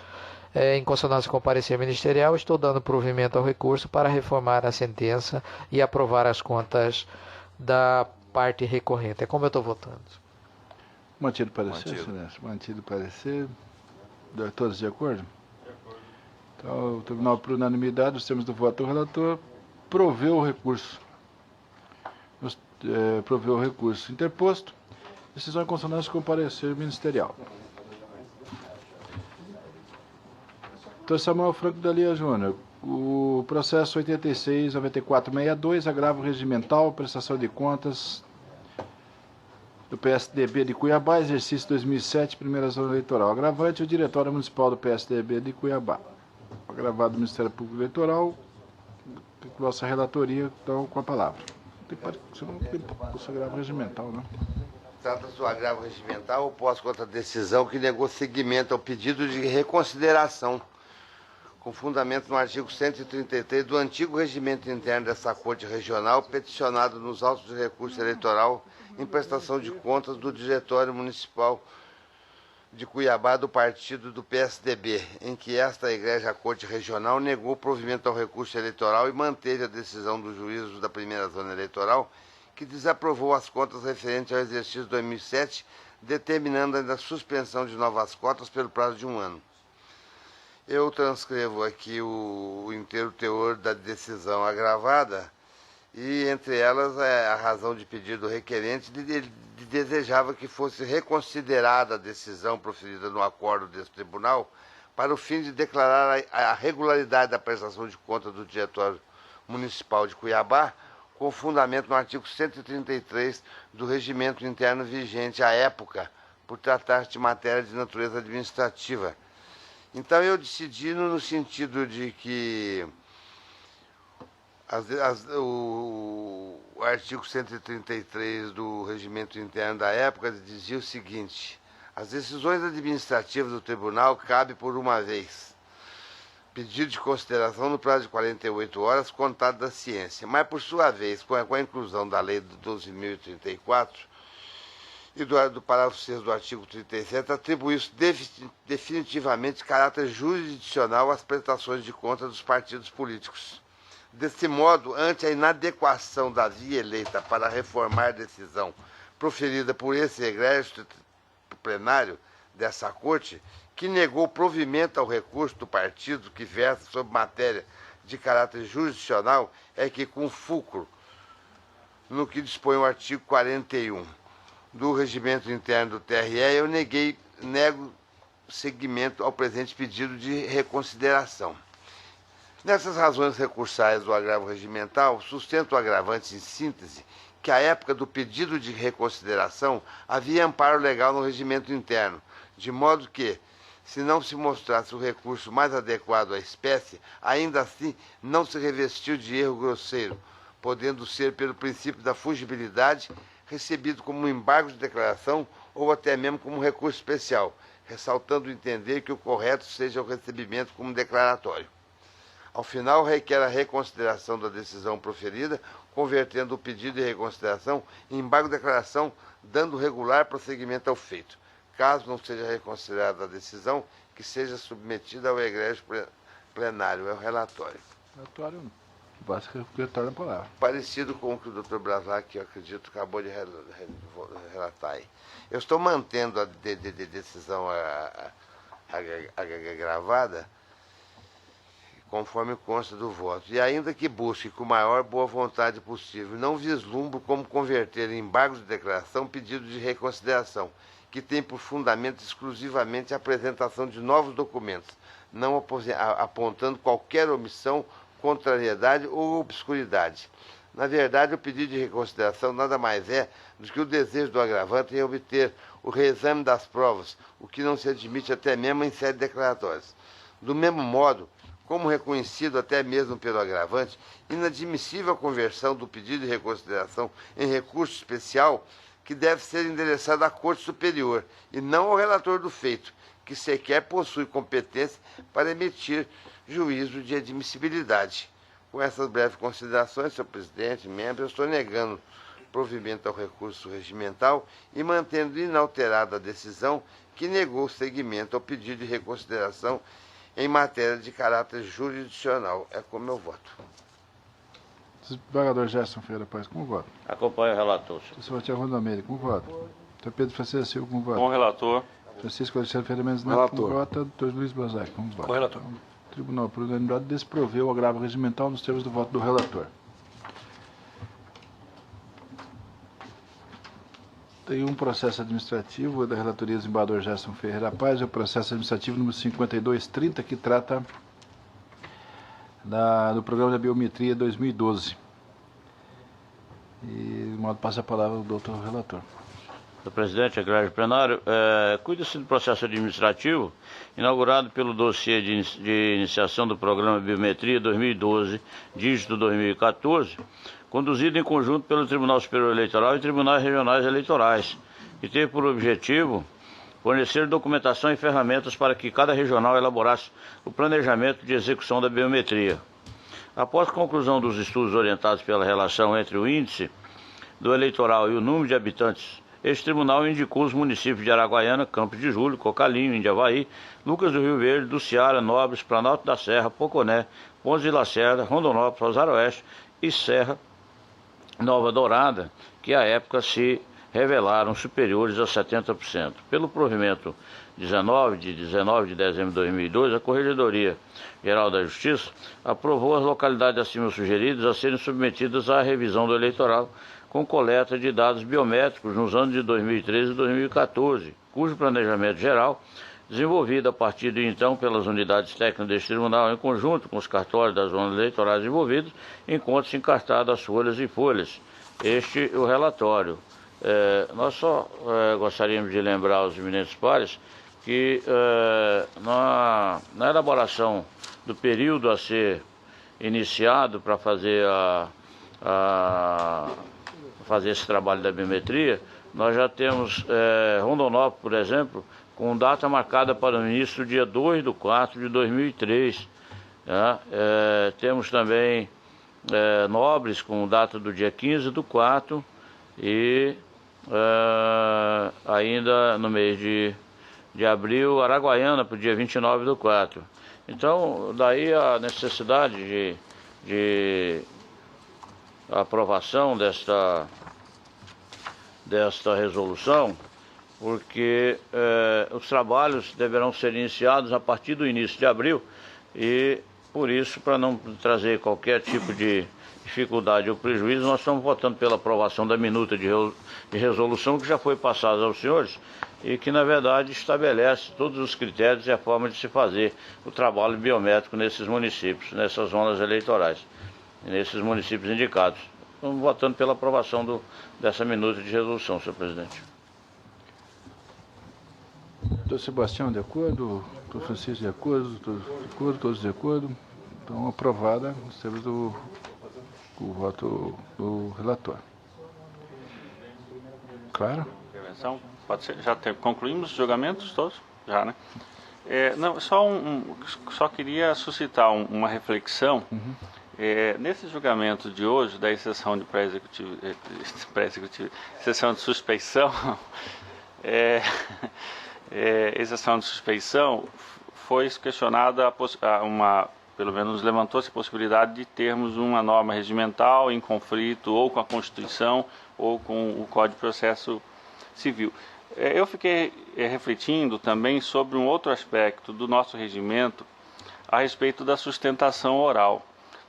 Speaker 2: em consonância com o parecer ministerial, estou dando provimento ao recurso para reformar a sentença e aprovar as contas da parte recorrente. É como eu estou votando.
Speaker 1: Mantido o parecer, Excelência? Mantido o parecer. Todos de acordo? De acordo. Então, o Tribunal, por unanimidade, os termos do voto do relator, proveu o recurso. Proveu o recurso interposto. Decisão em consonância com o parecer ministerial. Doutor Samuel Franco Dalia Júnior, o processo 86.9462, agravo regimental, prestação de contas do PSDB de Cuiabá, exercício 2007, primeira zona eleitoral. Agravante, o Diretório Municipal do PSDB de Cuiabá. Agravado do Ministério Público Eleitoral, nossa relatoria, então, com a palavra. Você não tem agravo regimental, né?
Speaker 8: Trata-se do agravo regimental, oposto contra a decisão que negou seguimento ao pedido de reconsideração com fundamento no artigo 133 do antigo regimento interno dessa Corte Regional, peticionado nos autos de recurso eleitoral em prestação de contas do Diretório Municipal de Cuiabá do partido do PSDB, em que esta Igreja Corte Regional negou provimento ao recurso eleitoral e manteve a decisão do juízo da primeira zona eleitoral, que desaprovou as contas referentes ao exercício 2007, determinando ainda a suspensão de novas cotas pelo prazo de 1 ano. Eu transcrevo aqui o inteiro teor da decisão agravada e, entre elas, a razão de pedido requerente desejava que fosse reconsiderada a decisão proferida no acordo desse tribunal para o fim de declarar a regularidade da prestação de contas do Diretório Municipal de Cuiabá, com fundamento no artigo 133 do regimento interno vigente à época, por tratar de matéria de natureza administrativa. Então eu decidi no sentido de que o artigo 133 do regimento interno da época dizia o seguinte: as decisões administrativas do tribunal cabem por uma vez pedido de consideração no prazo de 48 horas contado da ciência, mas por sua vez, com a inclusão da lei de 12.034 e do parágrafo 6 do artigo 37, atribui-se definitivamente caráter jurisdicional às prestações de contas dos partidos políticos. Desse modo, ante a inadequação da via eleita para reformar a decisão proferida por esse egrégio plenário dessa Corte, que negou provimento ao recurso do partido que versa sobre matéria de caráter jurisdicional, é que, com fulcro no que dispõe o artigo 41 do regimento interno do TRE, eu nego seguimento ao presente pedido de reconsideração. Nessas razões recursais do agravo regimental, sustento o agravante em síntese que, à época do pedido de reconsideração, havia amparo legal no regimento interno, de modo que, se não se mostrasse o recurso mais adequado à espécie, ainda assim não se revestiu de erro grosseiro, podendo ser, pelo princípio da fungibilidade, recebido como um embargo de declaração ou até mesmo como recurso especial, ressaltando entender que o correto seja o recebimento como declaratório. Ao final, requer a reconsideração da decisão proferida, convertendo o pedido de reconsideração em embargo de declaração, dando regular prosseguimento ao feito. Caso não seja reconsiderada a decisão, que seja submetida ao egrégio plenário, é o relatório.
Speaker 1: Relatório, basta retornar a palavra.
Speaker 8: Parecido com o que o Dr. Blasak, que eu acredito, acabou de relatar aí. Eu estou mantendo a decisão agravada, conforme consta do voto, e ainda que busque com maior boa vontade possível, não vislumbro como converter em embargo de declaração pedido de reconsideração, que tem por fundamento exclusivamente a apresentação de novos documentos, não apontando qualquer omissão, contrariedade ou obscuridade. Na verdade, o pedido de reconsideração nada mais é do que o desejo do agravante em obter o reexame das provas, o que não se admite até mesmo em sede declaratórias. Do mesmo modo, como reconhecido até mesmo pelo agravante, inadmissível a conversão do pedido de reconsideração em recurso especial, que deve ser endereçado à Corte Superior e não ao relator do feito, que sequer possui competência para emitir juízo de admissibilidade. Com essas breves considerações, senhor presidente, membros, eu estou negando provimento ao recurso regimental e mantendo inalterada a decisão que negou seguimento ao pedido de reconsideração em matéria de caráter jurisdicional. É como eu voto.
Speaker 1: Desembargador Gerson Ferreira Paz, como voto?
Speaker 3: Acompanho o relator, senhor.
Speaker 1: Senhor Tiago Almeida, como voto? Senhor Pedro Francisco Silva, como voto?
Speaker 9: Com o relator.
Speaker 1: Francisco Alexandre Ferreira Mendes Neto, como vota? Dr. Luiz Blasak, como voto?
Speaker 4: Com o relator.
Speaker 1: O Tribunal, por unanimidade, desproveu o agravo regimental nos termos do voto do relator. Tem um processo administrativo da relatoria do desembargador Gerson Ferreira Paz, é o processo administrativo número 5230, que trata do programa da biometria 2012. E, de modo, passa a palavra ao doutor relator.
Speaker 3: Senhor presidente, egrégio plenário, cuida-se do processo administrativo inaugurado pelo dossiê de iniciação do programa Biometria 2012, dígito 2014, conduzido em conjunto pelo Tribunal Superior Eleitoral e Tribunais Regionais Eleitorais, que teve por objetivo fornecer documentação e ferramentas para que cada regional elaborasse o planejamento de execução da biometria. Após a conclusão dos estudos orientados pela relação entre o índice do eleitoral e o número de habitantes, este tribunal indicou os municípios de Araguaiana, Campos de Julho, Cocalinho, Indiavaí, Lucas do Rio Verde, do Ceará, Nobres, Planalto da Serra, Poconé, Pontes de Lacerda, Rondonópolis, Rosário Oeste e Serra Nova Dourada, que à época se revelaram superiores a 70%. Pelo provimento 19 de dezembro de 2002, a Corregedoria Geral da Justiça aprovou as localidades acima sugeridas a serem submetidas à revisão do eleitoral com coleta de dados biométricos nos anos de 2013 e 2014, cujo planejamento geral, desenvolvido a partir de então pelas unidades técnicas deste tribunal, em conjunto com os cartórios das zonas eleitorais envolvidos, encontra-se encartado as folhas e folhas. Este é o relatório. Nós só gostaríamos de lembrar aos eminentes pares que na elaboração do período a ser iniciado para fazer esse trabalho da biometria, nós já temos Rondonópolis, por exemplo, com data marcada para o início do dia 2/4/2003. Temos também Nobres com data do dia 15/4 e ainda no mês de abril, Araguaiana para o dia 29/4. Então, daí a necessidade de aprovação desta resolução, porque os trabalhos deverão ser iniciados a partir do início de abril e, por isso, para não trazer qualquer tipo de dificuldade ou prejuízo, nós estamos votando pela aprovação da minuta de resolução que já foi passada aos senhores e que, na verdade, estabelece todos os critérios e a forma de se fazer o trabalho biométrico nesses municípios, nessas zonas eleitorais, nesses municípios indicados. Estamos votando pela aprovação dessa minuta de resolução, senhor presidente.
Speaker 1: Doutor Sebastião, de acordo? Doutor Francisco, de acordo? Todos de acordo? Então, aprovada, nós temos o voto do relator. Claro?
Speaker 9: Intervenção? Pode ser? Já concluímos os julgamentos todos? Já, né? Não, só queria suscitar uma reflexão.
Speaker 1: Uhum.
Speaker 9: Nesse julgamento de hoje, da exceção de exceção de suspeição, exceção de suspeição, foi questionada pelo menos levantou-se a possibilidade de termos uma norma regimental em conflito ou com a Constituição ou com o Código de Processo Civil. Eu fiquei refletindo também sobre um outro aspecto do nosso regimento a respeito da sustentação oral.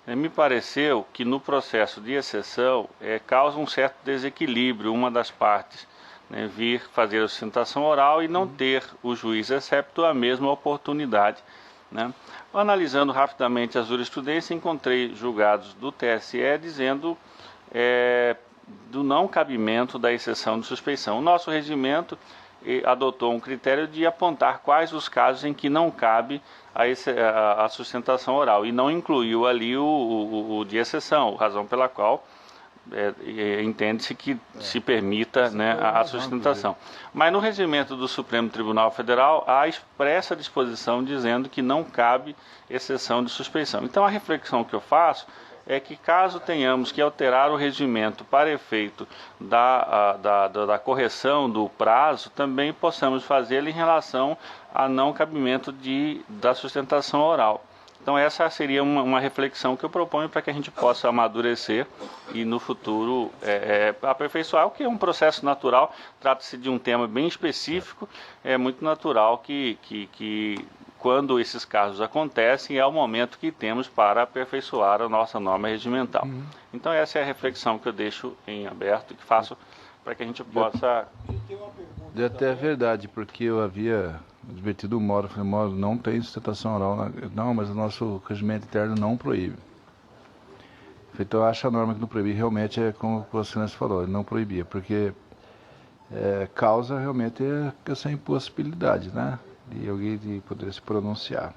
Speaker 9: Me pareceu que no processo de exceção causa um certo desequilíbrio uma das partes, vir fazer a sustentação oral e não ter o juiz excepto a mesma oportunidade. Analisando rapidamente a jurisprudência, encontrei julgados do TSE dizendo do não cabimento da exceção de suspeição. O nosso regimento adotou um critério de apontar quais os casos em que não cabe a sustentação oral e não incluiu ali o de exceção, razão pela qual entende-se que se permita a sustentação. Mas no regimento do Supremo Tribunal Federal há expressa disposição dizendo que não cabe exceção de suspeição. Então a reflexão que eu faço é que caso tenhamos que alterar o regimento para efeito da correção do prazo, também possamos fazê-lo em relação a não cabimento da sustentação oral. Então essa seria uma reflexão que eu proponho para que a gente possa amadurecer e no futuro aperfeiçoar, o que é um processo natural. Trata-se de um tema bem específico, é muito natural que quando esses casos acontecem é o momento que temos para aperfeiçoar a nossa norma regimental. Então essa é a reflexão que eu deixo em aberto e que faço para que a gente possa...
Speaker 1: É até verdade, porque eu havia advertido o Moro, falei, Moro, não tem sustentação oral, não, mas o nosso regimento interno não proíbe. Então eu acho a norma que não proíbe, realmente é como o Excelência falou, ele não proibia, porque causa realmente essa impossibilidade, de alguém de poder se pronunciar.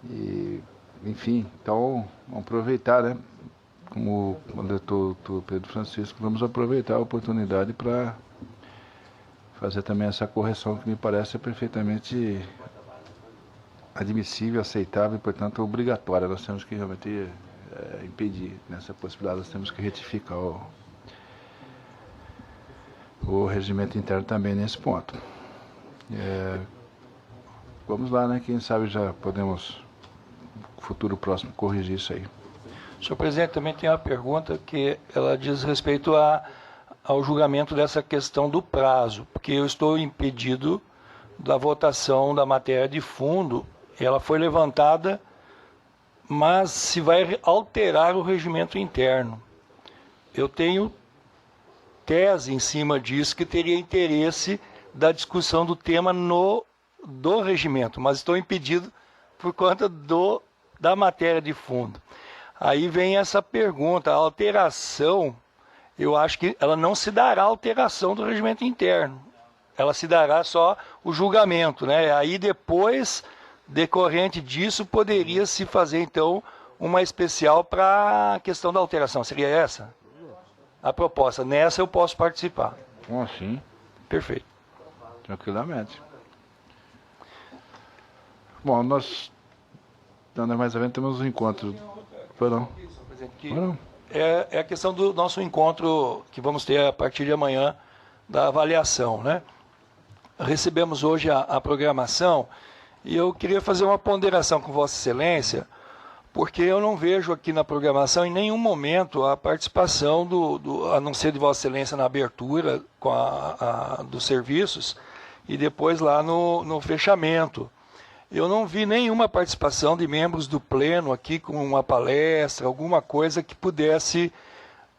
Speaker 1: E, enfim, então vamos aproveitar, como o doutor Pedro Francisco, vamos aproveitar a oportunidade para fazer também essa correção que me parece perfeitamente admissível, aceitável e, portanto, obrigatória. Nós temos que realmente impedir nessa possibilidade, nós temos que retificar o regimento interno também nesse ponto. Vamos lá, né? Quem sabe já podemos, no futuro próximo, corrigir isso aí.
Speaker 4: Senhor presidente, também tem uma pergunta que ela diz respeito ao julgamento dessa questão do prazo, porque eu estou impedido da votação da matéria de fundo. Ela foi levantada, mas se vai alterar o regimento interno. Eu tenho tese em cima disso que teria interesse da discussão do tema do regimento, mas estou impedido por conta da matéria de fundo. Aí vem essa pergunta, a alteração, eu acho que ela não se dará alteração do regimento interno, ela se dará só o julgamento, né? Aí depois, decorrente disso, poderia se fazer então uma especial para a questão da alteração, seria essa? A proposta, nessa eu posso participar.
Speaker 1: Sim.
Speaker 4: Perfeito.
Speaker 1: Tranquilamente. Bom, nós, mais ou menos, temos um encontro. Não.
Speaker 4: É a questão do nosso encontro que vamos ter a partir de amanhã, da avaliação, né? Recebemos hoje a programação e eu queria fazer uma ponderação com Vossa Excelência, porque eu não vejo aqui na programação em nenhum momento a participação a não ser de Vossa Excelência na abertura dos serviços e depois lá no fechamento. Eu não vi nenhuma participação de membros do pleno aqui com uma palestra, alguma coisa que pudesse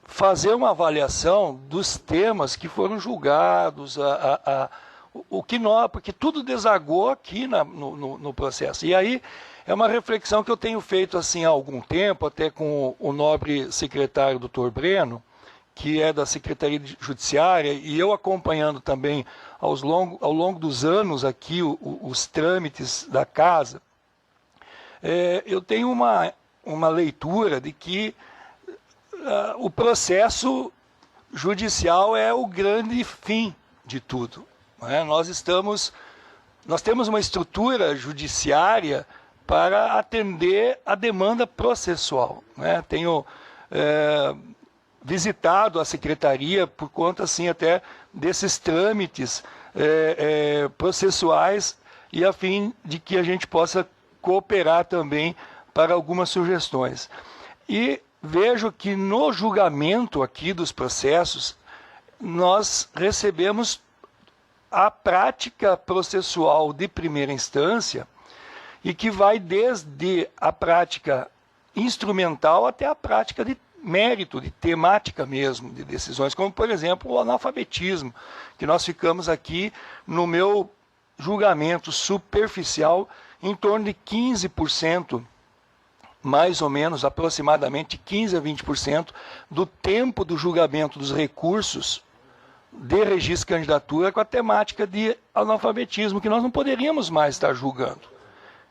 Speaker 4: fazer uma avaliação dos temas que foram julgados, porque tudo desagou aqui no processo. E aí é uma reflexão que eu tenho feito assim há algum tempo, até com o nobre secretário Dr. Breno, que é da Secretaria Judiciária, e eu acompanhando também ao longo dos anos aqui os trâmites da casa. Eu tenho uma leitura de que o processo judicial é o grande fim de tudo. Né? Nós temos uma estrutura judiciária para atender a demanda processual. Né? Tenho visitado a secretaria por conta assim até desses trâmites processuais e a fim de que a gente possa cooperar também para algumas sugestões. E vejo que no julgamento aqui dos processos nós recebemos a prática processual de primeira instância e que vai desde a prática instrumental até a prática de mérito, de temática mesmo, de decisões, como, por exemplo, o analfabetismo, que nós ficamos aqui, no meu julgamento superficial, em torno de 15%, mais ou menos, aproximadamente 15% a 20% do tempo do julgamento dos recursos de registro de candidatura com a temática de analfabetismo, que nós não poderíamos mais estar julgando.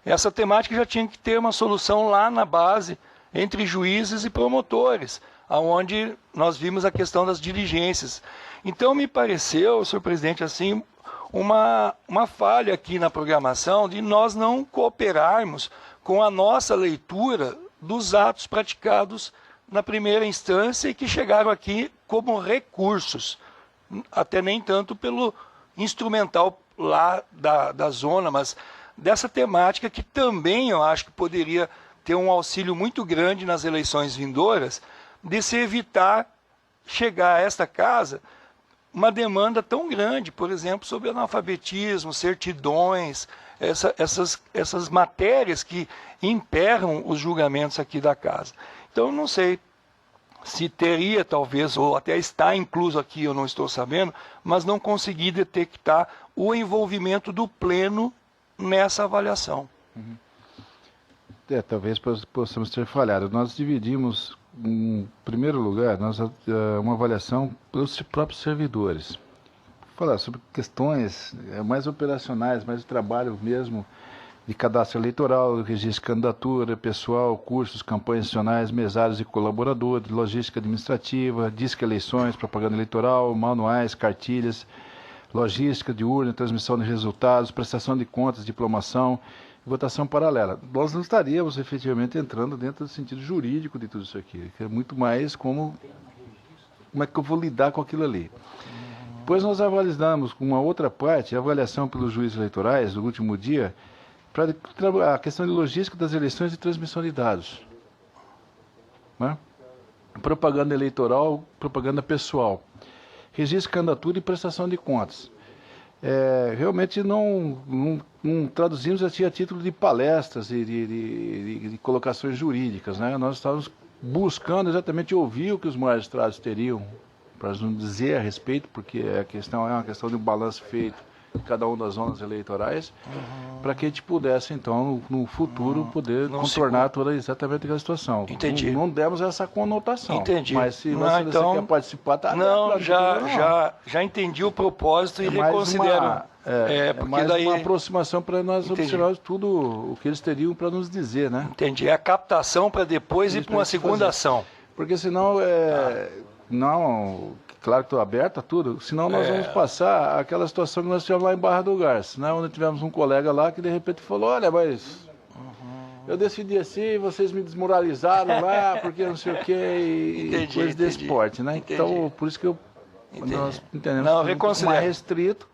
Speaker 4: Essa temática já tinha que ter uma solução lá na base, entre juízes e promotores, aonde nós vimos a questão das diligências. Então me pareceu, senhor presidente, assim, uma falha aqui na programação de nós não cooperarmos com a nossa leitura dos atos praticados na primeira instância e que chegaram aqui como recursos, até nem tanto pelo instrumental lá da zona, mas dessa temática que também eu acho que poderia ter um auxílio muito grande nas eleições vindouras, de se evitar chegar a esta casa uma demanda tão grande, por exemplo, sobre analfabetismo, certidões, essas matérias que emperram os julgamentos aqui da casa. Então, eu não sei se teria, talvez, ou até está incluso aqui, eu não estou sabendo, mas não consegui detectar o envolvimento do pleno nessa avaliação.
Speaker 1: Uhum. Talvez possamos ter falhado. Nós dividimos, em primeiro lugar, uma avaliação pelos próprios servidores. Falar sobre questões mais operacionais, mais de trabalho mesmo, de cadastro eleitoral, registro de candidatura, pessoal, cursos, campanhas nacionais, mesários e colaboradores, logística administrativa, disque eleições, propaganda eleitoral, manuais, cartilhas, logística de urna, transmissão de resultados, prestação de contas, diplomação e votação paralela. Nós não estaríamos efetivamente entrando dentro do sentido jurídico de tudo isso aqui, que é muito mais como é que eu vou lidar com aquilo ali. Depois nós avalizamos com uma outra parte, a avaliação pelos juízes eleitorais do último dia, para a questão de logística das eleições e transmissão de dados. Né? Propaganda eleitoral, propaganda pessoal, registro de candidatura e prestação de contas. Realmente não traduzimos assim a título de palestras e de colocações jurídicas. Né? Nós estávamos buscando exatamente ouvir o que os magistrados teriam para nos dizer a respeito, porque a questão é uma questão de um balanço feito em cada uma das zonas eleitorais, para que a gente pudesse, então, no futuro, poder contornar toda exatamente aquela situação.
Speaker 4: Entendi.
Speaker 1: Não demos essa conotação.
Speaker 4: Entendi.
Speaker 1: Mas se você quer participar, tá?
Speaker 4: Não, já entendi o propósito e reconsidero.
Speaker 1: Porque mais daí uma aproximação para nós observarmos tudo o que eles teriam para nos dizer, né?
Speaker 4: Entendi. É a captação para depois ir para uma segunda ação.
Speaker 1: Porque senão, não, claro que estou aberto a tudo, senão nós vamos passar aquela situação que nós tivemos lá em Barra do Garça, né? Onde tivemos um colega lá que de repente falou, olha, mas eu decidi assim, vocês me desmoralizaram lá, porque não sei o que, e coisas desse porte, né? Então, por isso que nós entendemos que é mais restrito.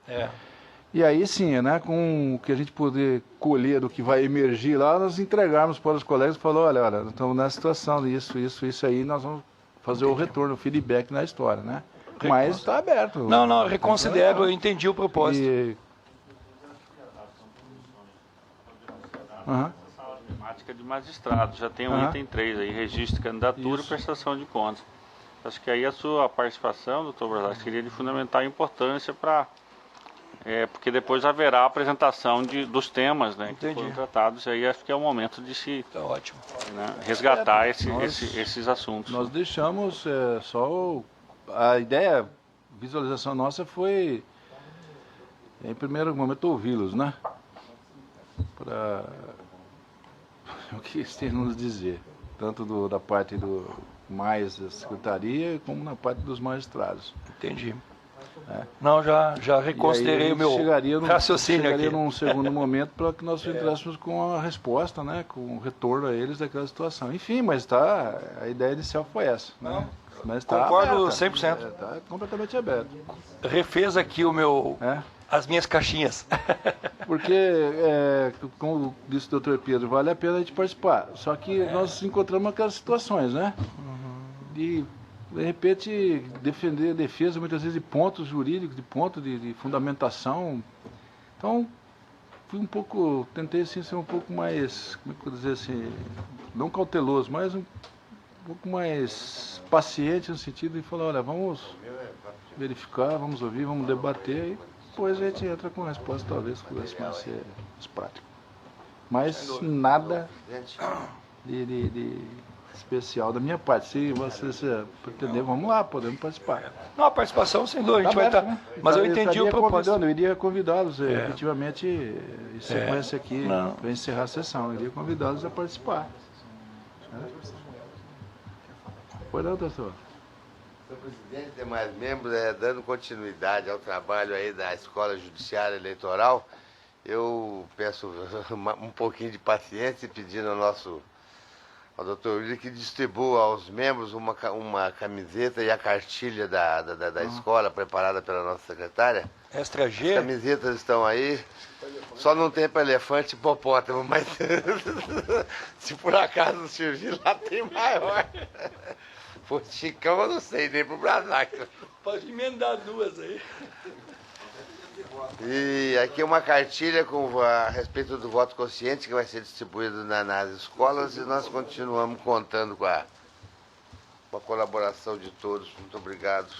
Speaker 1: E aí sim, né, com o que a gente poder colher do que vai emergir lá, nós entregarmos para os colegas e falar, olha, estamos nessa situação, isso aí, nós vamos fazer o retorno, o feedback na história, né? Mas está aberto.
Speaker 4: Não, reconsidero, eu entendi o propósito.
Speaker 9: Temática de magistrado, já tem um item 3 aí, registro de candidatura e prestação de contas. Acho que aí a sua participação, doutor Brazak, seria de fundamental importância para... porque depois haverá a apresentação dos temas, né, que foram tratados, e aí acho que é o momento de se resgatar esses assuntos.
Speaker 1: Nós deixamos a ideia, visualização nossa foi, em primeiro momento, ouvi-los, né? Para o que eles têm a nos dizer, tanto da parte mais da secretaria, como na parte dos magistrados.
Speaker 4: Entendi. Não, já reconsiderei o meu raciocínio aqui.
Speaker 1: Chegaria num segundo momento para que nós entrássemos com a resposta, né, com o retorno a eles daquela situação. Enfim, mas a ideia inicial foi essa. Né? Mas
Speaker 4: concordo
Speaker 1: aberta,
Speaker 4: 100%.
Speaker 1: Está completamente aberto.
Speaker 4: Refez aqui as minhas caixinhas.
Speaker 1: Porque, como disse o doutor Pedro, vale a pena a gente participar. Só que nós encontramos aquelas situações, né? De repente, defender a defesa, muitas vezes, de pontos jurídicos, de pontos de fundamentação. Então, tentei assim, ser um pouco mais, como é que eu vou dizer assim, não cauteloso, mas um pouco mais paciente no sentido de falar, olha, vamos verificar, vamos ouvir, vamos debater, e depois a gente entra com a resposta, talvez pudesse mais ser prático. Mas nada de especial da minha parte. Se você pretender, vamos lá, podemos participar.
Speaker 4: Não, a participação, sem dúvida, a gente vai estar. Né? Mas eu entendi o propósito.
Speaker 1: Eu iria convidá-los, efetivamente, em sequência aqui, para encerrar a sessão. Eu iria convidá-los a participar. Foi não, doutor?
Speaker 8: Senhor presidente, demais membros, dando continuidade ao trabalho aí da Escola Judiciária Eleitoral, eu peço um pouquinho de paciência e pedindo ao doutor William que distribua aos membros uma camiseta e a cartilha da escola preparada pela nossa secretária.
Speaker 4: Extra G?
Speaker 8: As camisetas estão aí, só não tem para elefante e hipopótamo, mas se por acaso surgir lá tem maior. Por Chicão eu não sei, nem pro Brazak.
Speaker 4: Pode emendar duas aí.
Speaker 8: E aqui uma cartilha a respeito do voto consciente que vai ser distribuído nas escolas e nós continuamos contando com a colaboração de todos. Muito obrigado.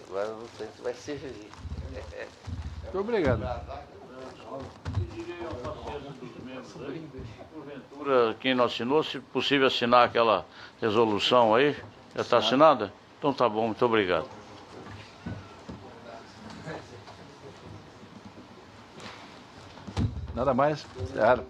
Speaker 8: Agora eu não sei se vai servir.
Speaker 1: Muito obrigado.
Speaker 3: Porventura, quem não assinou, se possível assinar aquela resolução aí, já está assinada? Então tá bom, muito obrigado.
Speaker 1: Nada mais? Claro.